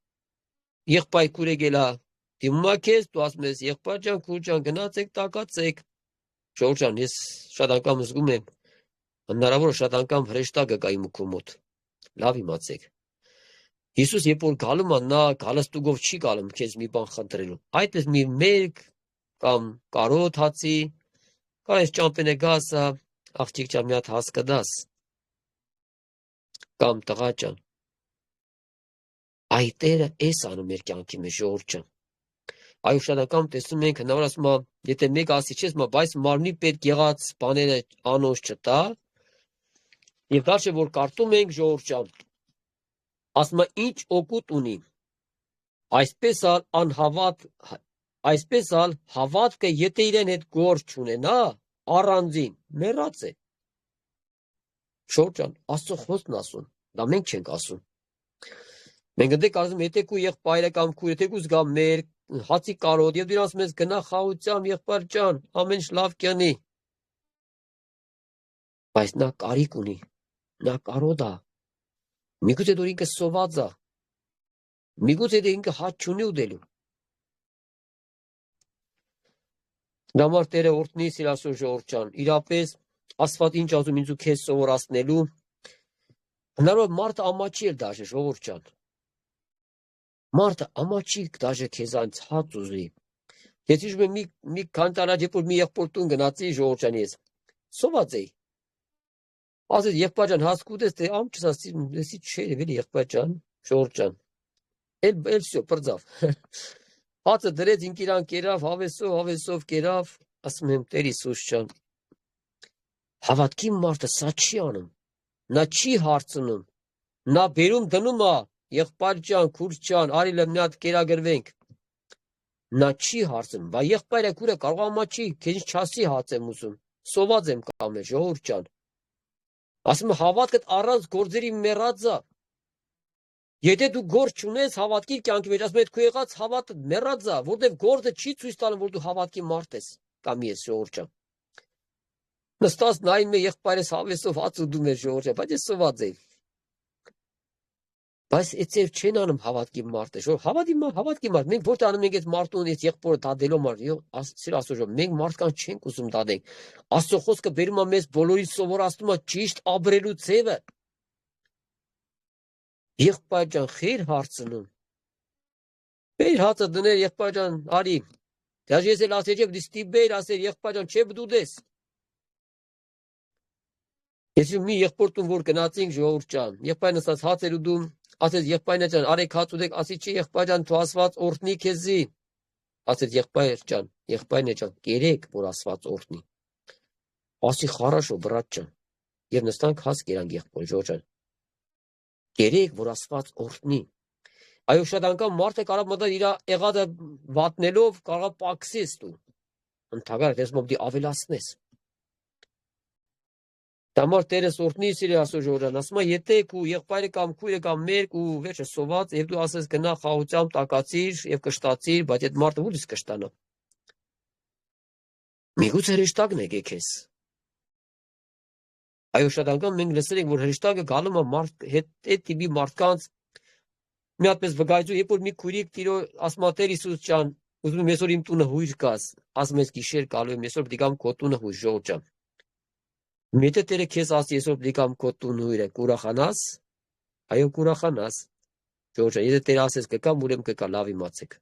S1: եղբայր քուրե գելա դիմումա քեզ դու ասում ես եղբայր ջան քուր ջան գնացեք տակացեք ժողովրդյան ես շատ անգամ զգում եմ հնարավոր է շատ անգամ հրեշտակը կա իմ ու մոտ լավ իմացեք Հիսուս երբ որ գալում է նա գալստուգով չի գալում քեզ մի բան խնդրելու այդպես մի մերկ կամ կարոտ հացի կամ այս ճամպենե գասա աղջիկ ջան մի հատ հաց կդաս կամ տղա ջան այ Տերը էս անում մեր կյանքի մեջ ժողովուրդ ջան այո շատ անգամ տեսնում ենք հնարավոր ասում է եթե մեկ ասի չես բայց մարմնի պետք եղած բաները անոնց չտա եւ դաշը որ կարդում ենք ժողովուրդ ջան ասում է ինչ օգուտ ունի այսպես ալ հավատքը եթե իրեն հետ գործ չունենա առանձին մեռած է Շորջ ջան, Աստծո խոսքն ասում, դա մենք չենք ասում։ Մենք դե կարծում եթե քու եղբայրը կամ քու եթե քուս գա մեր հացի կարոտ եւ դու ասում ես գնա խաղությամբ եղբայր ջան, ամեն ինչ լավ կյանի։ Բայց նա կարիք ունի, նա կարոտ է։ Միգուցե դու ինքը սոված է։ Միգուցե դե ինքը հաց չունի ուտելու։ Դամար Տերը օրհնի սիրասո ժողովուրդ ջան, իրապես Աստված ինչ ասում ինձ ու քեզ սովորացնելու։ Հնարավոր մարդը ամաչի էլ դաժե ժողովուրդ ջան։ Մարդը ամաչի դաժե քեզանց հաց ուզի։ Ես հիշում եմ մի քանի տարի առաջ որ մի եղբոր տուն գնացի ժողովուրդ ջան ես։ Սոված էի։ Ասես եղբայր ջան հաց կուտես թե ամ չասի լսի չէ էլի եղբայր ջան ժողովուրդ ջան։ Էլ всё բրձավ։ Հացը դրեց ինքիրան կերավ հավեսով կերավ, ասում եմ Տեր Հիսուս ջան։ Հավատքի մարդը սա չի անում։ Նա չի հարցնում։ Նա բերում դնում է եղբայր ջան, քուրջ ջան, արիլը մի հատ կերագրվենք։ Նա չի հարցնում, բա եղբայրը քուրը կարող ամաչի, քեզ չասի հաց եմ ուզում։ Սոված եմ կամ է ժողովուրդ ջան։ Ասում եմ հավատքդ առանց գործերի մեռած է։ Եթե դու գործ չունես հավատքի կյանքի մեջ, ասում եմ քո եղած հավատը մեռած է, որտեվ գործը չի ցույց տալու, որ դու հավատքի մարդ ես կամ ես ժողովուրդ ջան։ Նստած նայում է եղբայրս հավեսով հաց ուտում է ժողովուրդ ջան, բայց ես սոված եմ։ Բայց այդպես չեն անում հավատքի մարդը, հավատքի մարդ, մենք որտե անում ենք այդ մարդուն այդ եղբորը դադելով մարդ, սիր Աստծո, մենք մարդկանց չենք ուզում դադենք։ Աստծո խոսքը բերում է մեզ բոլորին սովորացնում է ճիշտ ապրելու ձևը։ Եղբայր ջան, խեր հարցնում։ Բեր հացը դներ եղբայր ջան, արի։ Դաժե ես էլ ասել եմ դիստի բեր, ասել եղբայր ջան, չէ բդուդես։ Ես մի եղբոր տուն որ գնացինք ժողովուրդ ջան, եղբայրն ասած հաց էր ուտում, ասեց եղբայրն ջան, արեք հաց ուտեք, ասի չի եղբայր ջան, թու Աստված օրհնի քեզի։ Ասեց եղբայր ջան, կերեք որ Աստված օրհնի։ Ասի хорошо, брат ջան։ Եվ նստանք հաց կերանք եղբոր ժողովուրդ ջան։ Կերեք որ Աստված օրհնի։ Այո, շատ անգամ մարդը կարող մտա իր եղածը վատնելով կարող պակսես դու։ Ընդհանրապես ես մոտ ավելացնես։ Դամար Տերս օրհնի սիրի Աստծո ժողովրդան, ասում է եթե քու եղբայրը կամ քույրը կամ մերկ ու վերջը սոված եւ դու ասես գնա խաղությամբ տակացիր եւ կշտացիր, բայց այդ մարդը ո՞ւրից կշտանա։ Միգուցե հրեշտակն է քեզ։ Այո, շատ անգամ մենք լսել ենք որ հրեշտակը գալու է մարդ հետ այդ տիպի մարդկանց մի հատպես վգայծու, երբ որ մի քույրիկ տիրո ասում է Տեր Հիսուս ջան, ուզում եմ այսօր իմ տունը հույր կաս, ասում ես գիշեր գալու եմ այսօր դիգամ քո տունը հույր ժողովուրդ ջան։ Եթե Տերը քեզ ասի այսօր դիգամ քո տունը հույր է, կուրախանաս։ Այո, կուրախանաս։ Ժողովուրդ ջան, եթե Տերը ասես կգամ, ուրեմն կգա, լավ իմացեք։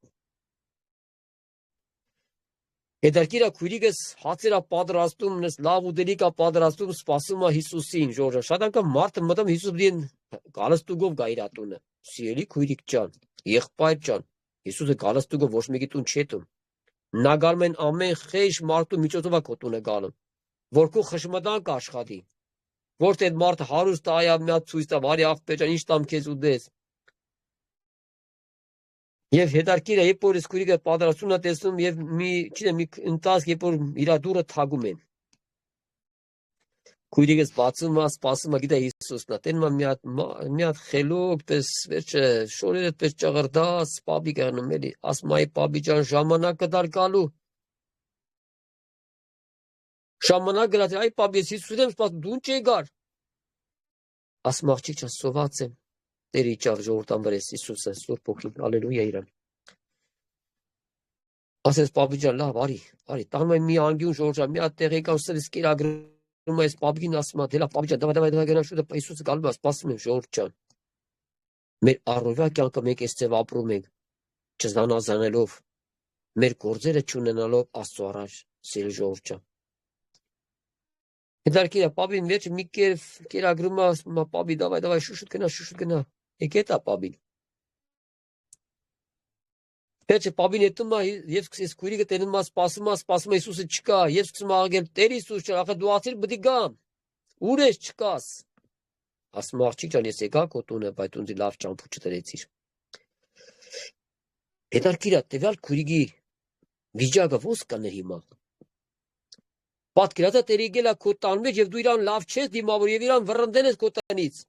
S1: Հետարքիրա քույրիկս հացերա պատրաստում, նես լավ ուտելիք է պատրաստում, սպասում է Հիսուսին, ժողովուրդ ջան։ Շատ անգամ մարդը մտնում Հիսուս դին գալստուգով գա իր տունը։ Սիրելի քույրիկ ջան, եղբայր ջան, Հիսուսը գալստուգով ոչ մեկի տուն չի տում։ Նա գալու են ամեն խեժ մարդու միջոցով է քո տունը գալու, որ քո խշմտանք աշխատի, որ թե մարդը հարուստ այա մի հատ ցույց տա, արի աղբեր ջան, ինչ տամ քեզ ուտես։ Եվ հետարքիրը երբ որ քույրիկը պատրաստումն է տեսնում եւ մի ընտանիք երբ որ իր դուրը թագում են։ Քույրիկը սպասում է, սպասում է, գիտե Հիսուսն է, տենում մի հատ խելոք, պես վերջը շորերը պես ճղրդաս, պապի կանում էլի, ասում այ պապի ջան ժամանակը դար գալու։ Ժամանակ գրած այ պապի ես Հիսուսին եմ սպասում, դու ինչ եկար։ Ասում աղջիկ ջան սոված եմ։ Տերը իջավ ժողովրդան վրա Հիսուսը Սուրբ Հոգին, հալելույա իրան։ Ասես պապի ջան լավ, արի, տանում եմ մի անգյուն ժողովուրդ ջան, մի հատ տեղ եկան սրս կերագրում այս պապին ասում է, դե լավ պապի ջան, դավայ գնա շուտ, Հիսուսը գալու է, սպասում եմ ժողովուրդ ջան։ Մեր առօրյա կյանքը մենք այսպես ապրում ենք, չզանազանելով, մեր գործերը չունենալով Աստծո առաջ, սիրելի ժողովուրդ ջան։ Հետարքիրա պապին վերջը մի կերագրում է, ասում է պապի դավայ շուշուտ գնա։ Եկե տա պապին։ Վերջը պապին հետում է եւ սկսես քույրիկը տենում է, սպասում է Հիսուսը չկա, եւ սկսում է աղել Տեր Հիսուս ջան, ախր դու ասիր պիտի գամ։ Ուր ես չկաս։ Ասում աղջիկ ջան, ես եկա քո տունը, բայց ինձ լավ ճամփու չտրեցիր։ Հետարքիրա տվյալ քույրիկի վիճակը ո՞ս կաներ հիմա։ Պատկերացա Տերը եկել է քո տան մեջ եւ դու իրան լավ չես դիմավոր եւ իրան վռնդել ես քո տնից։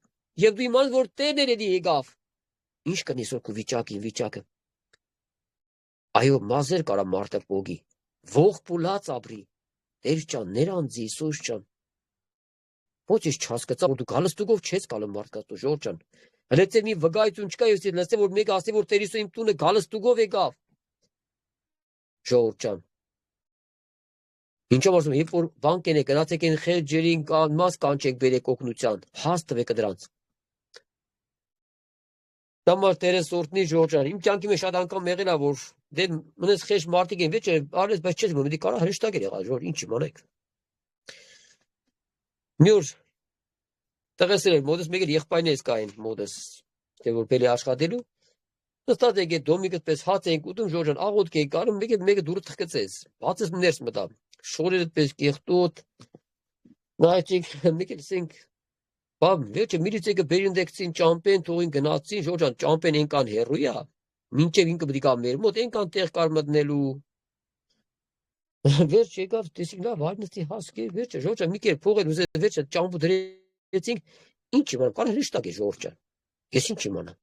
S1: Եվ դու իմանաս, որ Տերն էլի եկավ։ Ինչ կնես որ քո վիճակը։ Այո, մազեր կարա մարդը փոգի։ Ող պուլած ապրի։ Տեր ջան, ներանձի Հիսուս ջան։ Ոչ ես չհասկացա, որ դու գալստուկով չես գալու մարդկանց դու Ժորժ ջան։ Հենց մի վգայություն չկա, ես լսեմ, որ մեկը ասի, որ Տեր Հիսուս իմ տունը գալստուկով եկավ։ Ժորժ ջան։ Ինչո՞վ ասում, երբ որ բան կենեք, գնացեք են խելջերին կանմաս կանչեք բերեք օգնության, հաս տվեք դրանց։ Դամար Տերը սորտնի Ժորժ ջան, իմ կյանքի մեջ շատ անգամ եղել է, որ դե մնաց խեժ մարդիկ են, վեճ արես, բայց չես մտի կարա հրեշտակ էր եղած, Ժորժ, ինչ իմանեք։ Մի օր տղեսեր էր մոդս մեկ եղբայրներս կային մոդս, թե որ բելի աշխատելու։ Նստած եք այդ դոմիկս պես հաց ենք ուտում Ժորժ ջան, աղոթք եք անում, մեկը դուրը թխկեցես։ Բացես ներս մտա։ Շորերդ պես կեղտոտ։ Նայեցինք, մեկ լսենք Բամ, վերջը միլիցեքը բերինդեքցին ճամպեն թողին գնացին, Ժորժ ջան, ճամպեն ենքան հերույ է, մինչև ինքը պետք է մեր մոտ ենքան տեղ կար մտնելու։ Վերջ եկավ, տեսիք լավ, հայտնեցի հասկե, վերջը Ժորժ ջան, մի կեր փողեր ուզեց, վերջը ճամպու դրեցինք, ինչ իմանամ, կան հրեշտակ է Ժորժ ջան։ Ես ինչ իմանամ։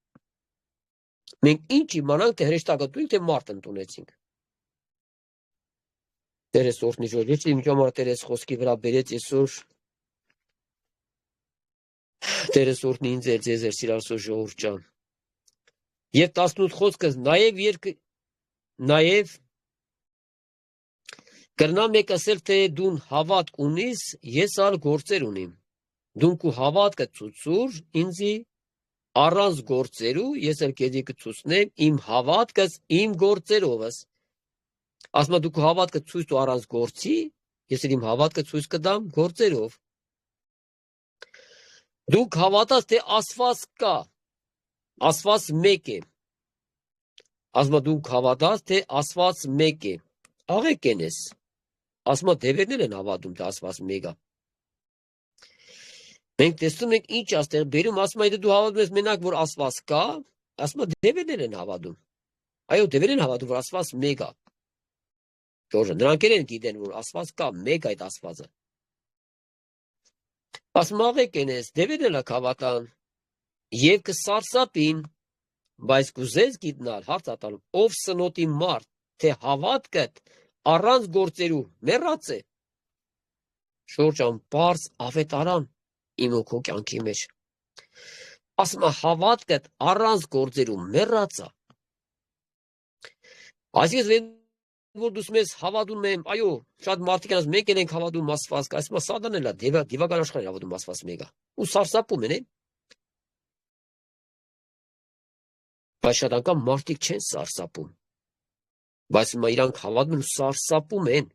S1: Մենք ինչ իմանանք, թե հրեշտակը դուք թե մարդ ընդունեցինք։ Տերես օրհնի Ժորժ, ես իմ համար Տերես խոսքի վրա բերեց այսօր Տերես օրհնի ինձ ձեզ սիրալսո Ժողովուրդ ջան։ Եվ 18 խոսքս նաև կրնա մեկ ասել, թե դու հավատք ունիս, ես ալ գործեր ունիմ։ Դու քո հավատքը ցույցուր ինձի առանց գործերու, ես ալ քեզի կցուցնեմ իմ հավատքս իմ գործերովս։ Ասма դու քո հավատքը ցույց տու առանց գործի, ես իմ հավատքը ցույց կտամ գործերով։ Դուք հավատաս, թե Աստված կա, Աստված մեկ է։ Ասма դուք հավատաս, թե Աստված մեկ է։ Աղեք ենես։ Ասма դևերներ են հավատում, թե Աստված մեկ է։ Մենք տեսնում ենք ինչ աստեղ բերում, ասма եթե դու հավատում ես մենակ, որ Աստված կա, ասма դևերներ են հավատում։ Այո, դևերներ են հավատում, որ Աստված մեկ է։ Ժորժ, նրանք են գիտեն, որ Աստված կա, մեկ այդ Աստվածը։ Ասма աղեք ենես, դևերներ եք հավատան, և կսարսափին, բայց կուզես գիտնալ, հարց ատալու, ով սնոտի մարդ, թե հավատքդ առանց գործերու մեռած է։ Ժորժ ջան, պարզ ավետարան իմ ու քո կյանքի մեջ։ Ասում հավատքդ առանց գործերու մեռած է։ Այսինքն որ դուս մեզ հավատում եմ, այո, շատ մարդիկ անց մենք ենք հավատում Աստված կա, ասում Սատանն էլ է դիվական աշխարհին հավատում Աստված մեկ է։ Ու սարսափում են, բայց շատ անգամ մարդիկ չեն սարսափում։ Բայց իրանք հավատում են սարսափում են,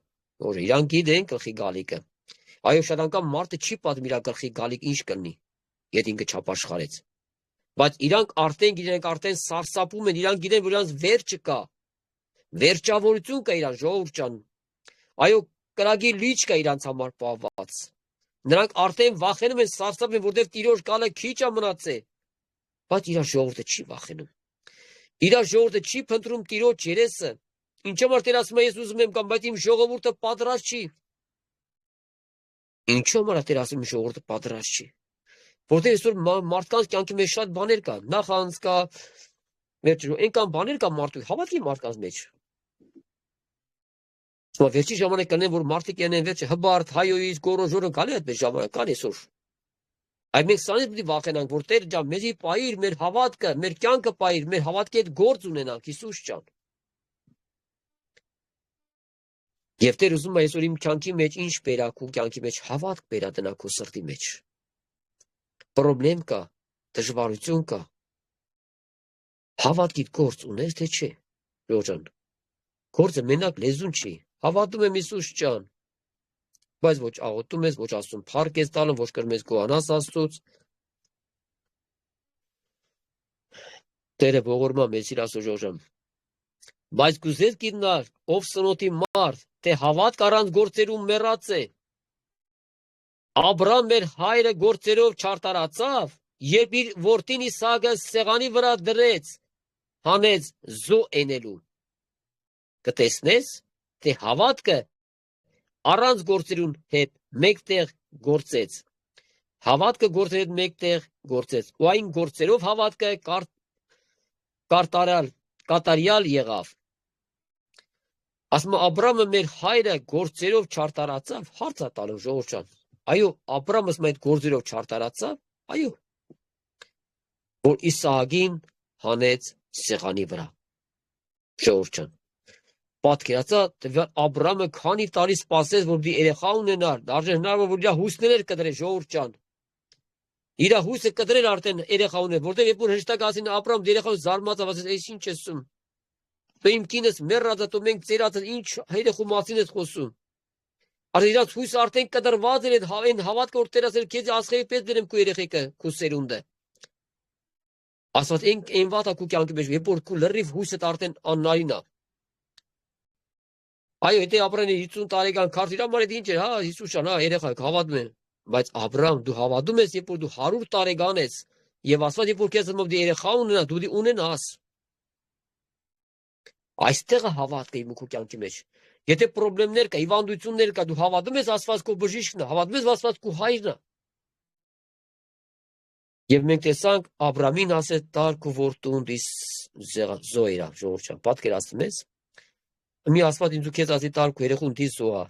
S1: որ իրանք գիտեն գլխի գալիքը։ Այո, շատ անգամ մարդը չի պատմի իր գլխի գալիք ինչ կլինի, եթե ինքը չապաշխարեց։ Բայց իրանք արդեն գիտեն, արդեն սարսափում են, իրանք գիտեն, որ իրանք վերջը կա։ Վերջավորություն կա իրան Ժողովուրդ ջան։ Այո, կրագի լիճ կա իրանց համար պահված։ Նրանք արդեն վախենում են, սարսափում են, որտեղ Տիրոջ գալը քիչ է մնացել։ Բայց իր ժողովուրդը չի վախենում։ Իր ժողովուրդը չի փնտրում Տիրոջ երեսը։ Ինչու՞ որ Տեր ասում է, ես ուզում եմ կամ, բայց իմ ժողովուրդը պատրաստ չի։ Ինչու՞ որ Տեր ասում է, ժողովուրդը պատրաստ չի։ Որտեղ այսօր մարդկանց կյանքի մեջ շատ բաներ կա, նախանց կա, վերջը այնքան բաներ կա մարդու, հավատքի մարդկանց մեջ։ Սա վերջի ժամանակ կլինեն, որ մարդիկ յանեն վերջը հբարդ, հայոյից, գորոժորը գալի այդպես ժամանակ, կան այսօր։ Այդ մենք սրանից պետք է վախենանք, որ Տեր ջան, մեզի պահիր մեր հավատքը, մեր կյանքը պահիր, մեր հավատքի հետ գործ ունենանք, Հիսուս ջան։ Եվ Տեր ուզում է այսօր իմ կյանքի մեջ ինչ բերա, քո կյանքի մեջ հավատք բերա տնա քո սրտի մեջ։ Պրոբլեմ կա, դժվարություն կա։ Հավատքիդ գործ ունես թե չէ, Ժորժ ջան։ Գործը մենակ լեզուն չի։ Հավատում եմ Հիսուս ջան, բայց ոչ աղոթում ես, ոչ Աստծուն փառք ես տալում, ոչ կրում ես գոհանաս Աստծուց։ Տերը ողորմա մեզ իր Աստծո Ժորժ ջան։ Բայց կուզես գիտնալ, ով սնոտի մարդ, թե հավատք առանց գործերու մեռած է։ Աբրահամ մեր հայրը գործերով չարտարացավ, երբ իր որդին Իսահակը սեղանի վրա դրեց, հանեց զո ենելու։ Կտեսնես, թե հավատքը առանց գործերուն հետ մեկտեղ գործեց։ Հավատքը գործերի հետ մեկտեղ գործեց։ Ու այն գործերով հավատքը կատարյալ եղավ։ Ասում Աբրամը մեր հայրը գործերով չարտարացավ, հարց է տալու ժողովուրդ ջան։ Այո, Աբրամը այդ գործերով չարտարացավ, այո։ Որ Իսահակին հանեց սեղանի վրա։ Ժողովուրդ ջան։ Պատկերացա, Աբրամը քանի տարի սպասեց, որ դի երեխա ունենար, դաժե հնարավոր որ իր հույսներ կդրե ժողովուրդ ջան։ Իր հույսը կդրել արդեն երեխա ուներ, որտեղ երբ որ հրեշտակացին Աբրամ երեխան զարմացավ, ասեց, «Էս ինչ ես ասում։ Դու իմ կինս մեռած է, դու մենք ծերած ինչ երեխու մասին ես խոսում»։ Արդեն իրաց հույսը արդեն կդրված էր այն հավատքը, որ Տեր ասել քեզ ասխեի պես դրեմ քո երեխեքը, քո սերունդը։ Ասած այն վատա քո կյանքի մեջ, երբ որ քո լրիվ հույսը արդեն աննարին է։ Այո, եթե Աբրամը 50 տարեկան քարտ իր համար ինչ էր, հա, Հիսուս ջան, հա, երեխա հավատում են, բայց Աբրամ դու հավատում ես, երբ որ դու 100 տարեկան ես, եւ ասված երբ որ քեզ մոտ երեխա ունենա, դու դի ունենաս։ Այստեղ է հավատքը իմ քո կյանքի մեջ։ Եթե խնդիրներ կա, հիվանդություններ կա, դու հավատում ես Աստված քո բժիշկն է, հավատում ես Աստված քո հայրն է։ Եվ մենք տեսանք Աբրամին ասեց տար քո որդուն դիս զոյրա, ժողովուրդ ջան, պատկերացնում ես։ Մի Աստված ինձ ու քեզ ասի տար քո երեխուն դիս զոհա։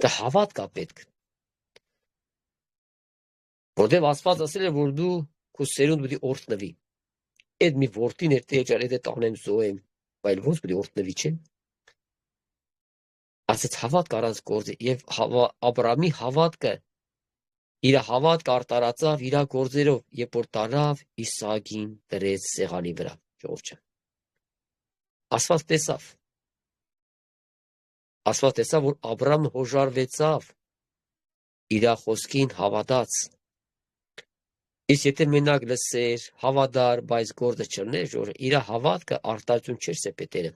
S1: Դա հավատ կա պետք։ Որտեւ Աստված ասել է, որ դու քո սերունդ պետք է օրհնվի։ Այդ մի որդին էր տեջար, այդ տանեմ զոհեմ, բայց ոնց պետք է օրհնվի, չէ՞։ Ասեց հավատք առանց գործի եւ Աբրամի հավատքը իր հավատքը արտարացավ իր գործերով, երբ որ տարավ Իսահակին դրեց սեղանի վրա, ժողովուրդ ջան։ Աստված տեսավ, որ Աբրամը հոժարվեցավ, իր խոսքին հավատաց։ Իսկ եթե մենակ լսեր, հավատար, բայց գործը չլներ, ժողովուրդ, իր հավատքը արտարություն չէր սեպետերը։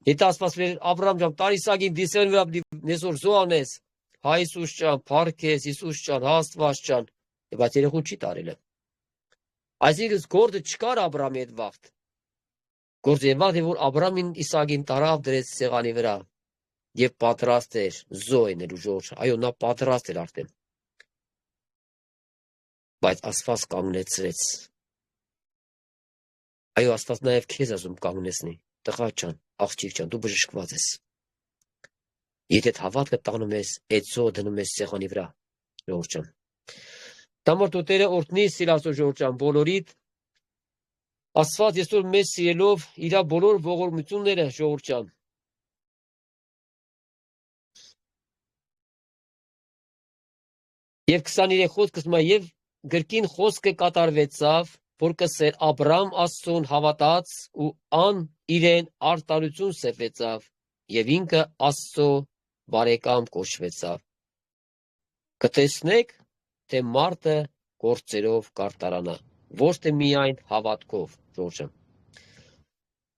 S1: Եթե Աստված մեր Աբրամ ջան, տար Իսահակին դիսեն վրա նեսօր զոհանես, հա Հիսուս ջան, փառքես, Հիսուս ջան, հա Աստված ջան, բայց երեխուն չի տարել։ Այսինքն գործը չկար Աբրամի հետ վաղտ։ Գործը վաղտ է, որ Աբրամին Իսահակին տարավ դրեց սեղանի վրա եւ պատրաստ էր զոհենելու ժողովուրդ։ Այո, նա պատրաստ էր արդեն։ Բայց Աստված կանգնեցրեց։ Այո, Աստված նաեւ քեզ ասում կանգնեցնի։ Տղա ջան, աղջիկ ջան, դու բժշկված ես։ Եթե հավատքը տանում ես, այդ զոհը դնում ես սեղանի վրա, ժողովուրդ ջան։ Դամոր դու Տերը օրհնի սիրածո ժողովուրդ ջան, բոլորիդ։ Աստված այսօր մեզ սիրելով իր բոլոր ողորմությունները, ժողովուրդ ջան։ Եվ 23 խոսքը ասում է, եւ գրքին խոսքը կատարվեցավ, որ կսեր Աբրամ Աստծուն հավատաց ու ան իրեն արտարություն սեփեցավ, եւ ինքը Աստծո բարեկամ կոչվեցավ։ Կտեսնեք, թե մարդը գործերով կարտարանա, ոչ թե միայն հավատքով, ժողովուրդ ջան։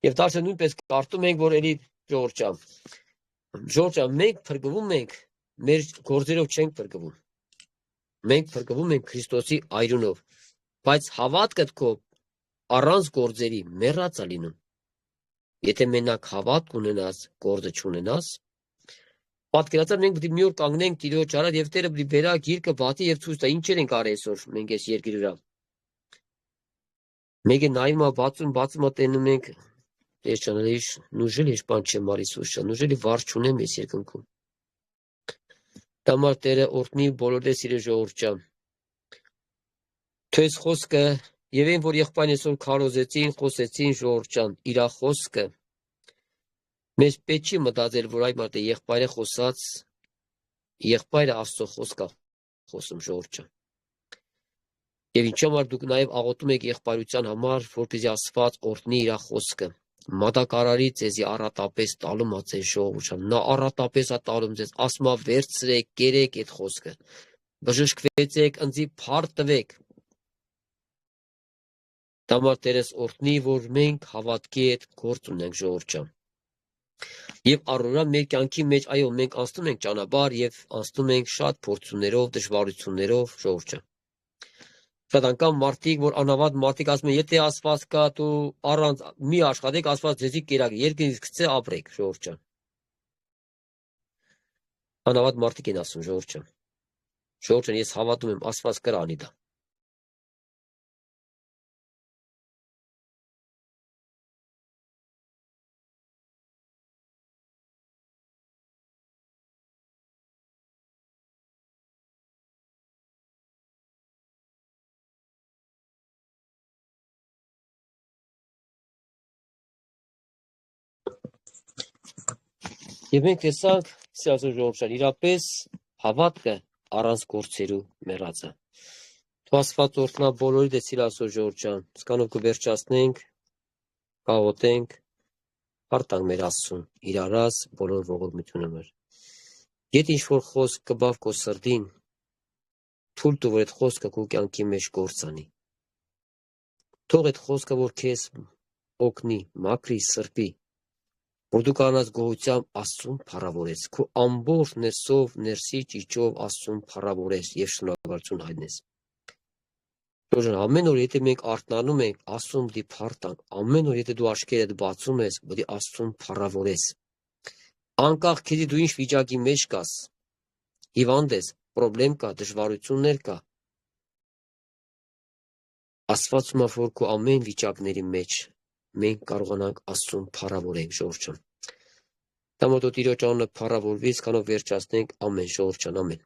S1: Եվ դարձը նույնպես կարդում ենք, որ էլի ժողովուրդ ջան, մենք փրկվում ենք, մեր գործերով չենք փրկվում։ Մենք փրկվում ենք Քրիստոսի այրունով, բայց հավատքդ քո առանց գործերի մեռած է լինում։ Եթե մենակ հավատք ունենաս, գործը չունենաս, պատկերացրու մենք պետք է մի օր կանգնենք Տիրոջ առաջ եւ Տերը պետք է վերա գիրկը բացի եւ ցույց տա ինչեր ենք արել այսօր մենք այս երկրի վրա։ Մեկը նայում է բացում է տենում ենք Տեր ջան, նուժելի բան չեմ արի Հիսուս ջան, նուժելի վարձ չունեմ այս երկնքում։ Դամար Տերը օրհնի բոլորի սիրելի ժողովուրդ ջան։ Թույս խոսքը եւ այն որ եղբայրն այսօր քարոզեցին, խոսեցին ժողովուրդ ջան, իր խոսքը մեզ պետք չի մտածել, որ այ մարդը եղբայրը խոսած, եղբայրը Աստծո խոսք է խոսում ժողովուրդ ջան։ Եվ ինչու համար դուք նաեւ աղոթում եք եղբայրության համար, որպեսզի Աստված օրհնի իր խոսքը։ Մատակարարի ձեզի առատապես տալում է ձեզ ժողովուրդ ջան, նա առատապես է տալում ձեզ, ասում է վերցրեք, կերեք այդ խոսքը, բժշկվեցեք, ընձի փառք տվեք։ Դամար Տերես օրհնի, որ մենք հավատքի հետ գործ ունենք ժողովուրդ ջան։ Եվ առօրյա մեր կյանքի մեջ, այո, մենք անցնում ենք ճանապարհ եւ անցնում ենք շատ փորձություններով, դժվարություններով, ժողովուրդ ջան։ Շատ անգամ մարդիկ, որ անհավատ մարդիկ ասում են, եթե Աստված կա, դու առանց մի աշխատեք, Աստված ձեզի կերակ, երկրից գցե ապրեք, ժողովուրդ ջան։ Անհավատ մարդիկ են ասում, ժողովուրդ ջան։ Ժողովուրդ ջան, ես հավատում եմ, Աստված կրանի դա։ Եվ մենք տեսանք, սիրելի ժողովուրդ ջան, իրապես հավատքը առանց գործերու մեռածը։ Թող Աստված օրհնա բոլորի դե սիրելի ժողովուրդ ջան, սկանով կվերջացնենք, կաղոթենք, հարթանք մեր Աստծուն, իր արած բոլոր ողորմությունը մեր։ Եթե ինչ-որ խոսք կբավ քո սրտին, թույլ տու, որ այդ խոսքը քո կյանքի մեջ գործ անի։ Թող այդ խոսքը, որ քեզ օգնի, մաքրի, սրբի, որ դու կանաս գոհությամբ Աստծուն փառավորես, քո ամբողջ ներսով, ներսի ճիճով Աստծուն փառավորես եւ շնորհակալություն հայտնես։ Ժողովուրդ, ամեն օր եթե մենք արթնանում ենք, Աստծուն պիտի փառտանք, ամեն օր եթե դու աչքերդ բացում ես, պիտի Աստծուն փառավորես։ Անկախ քեզի դու ինչ վիճակի մեջ կաս, հիվանդ ես, խնդրեմ կա, դժվարություններ կա։ Աստված ումա որ քո ամեն վիճակների մեջ մենք կարողանանք Աստծուն փառավորենք, ժողովուրդ ջան։ Դա մոտո Տիրոջ անունը փառավորվի, սկանով վերջացնենք, ամեն, ժողովուրդ ջան, ամեն։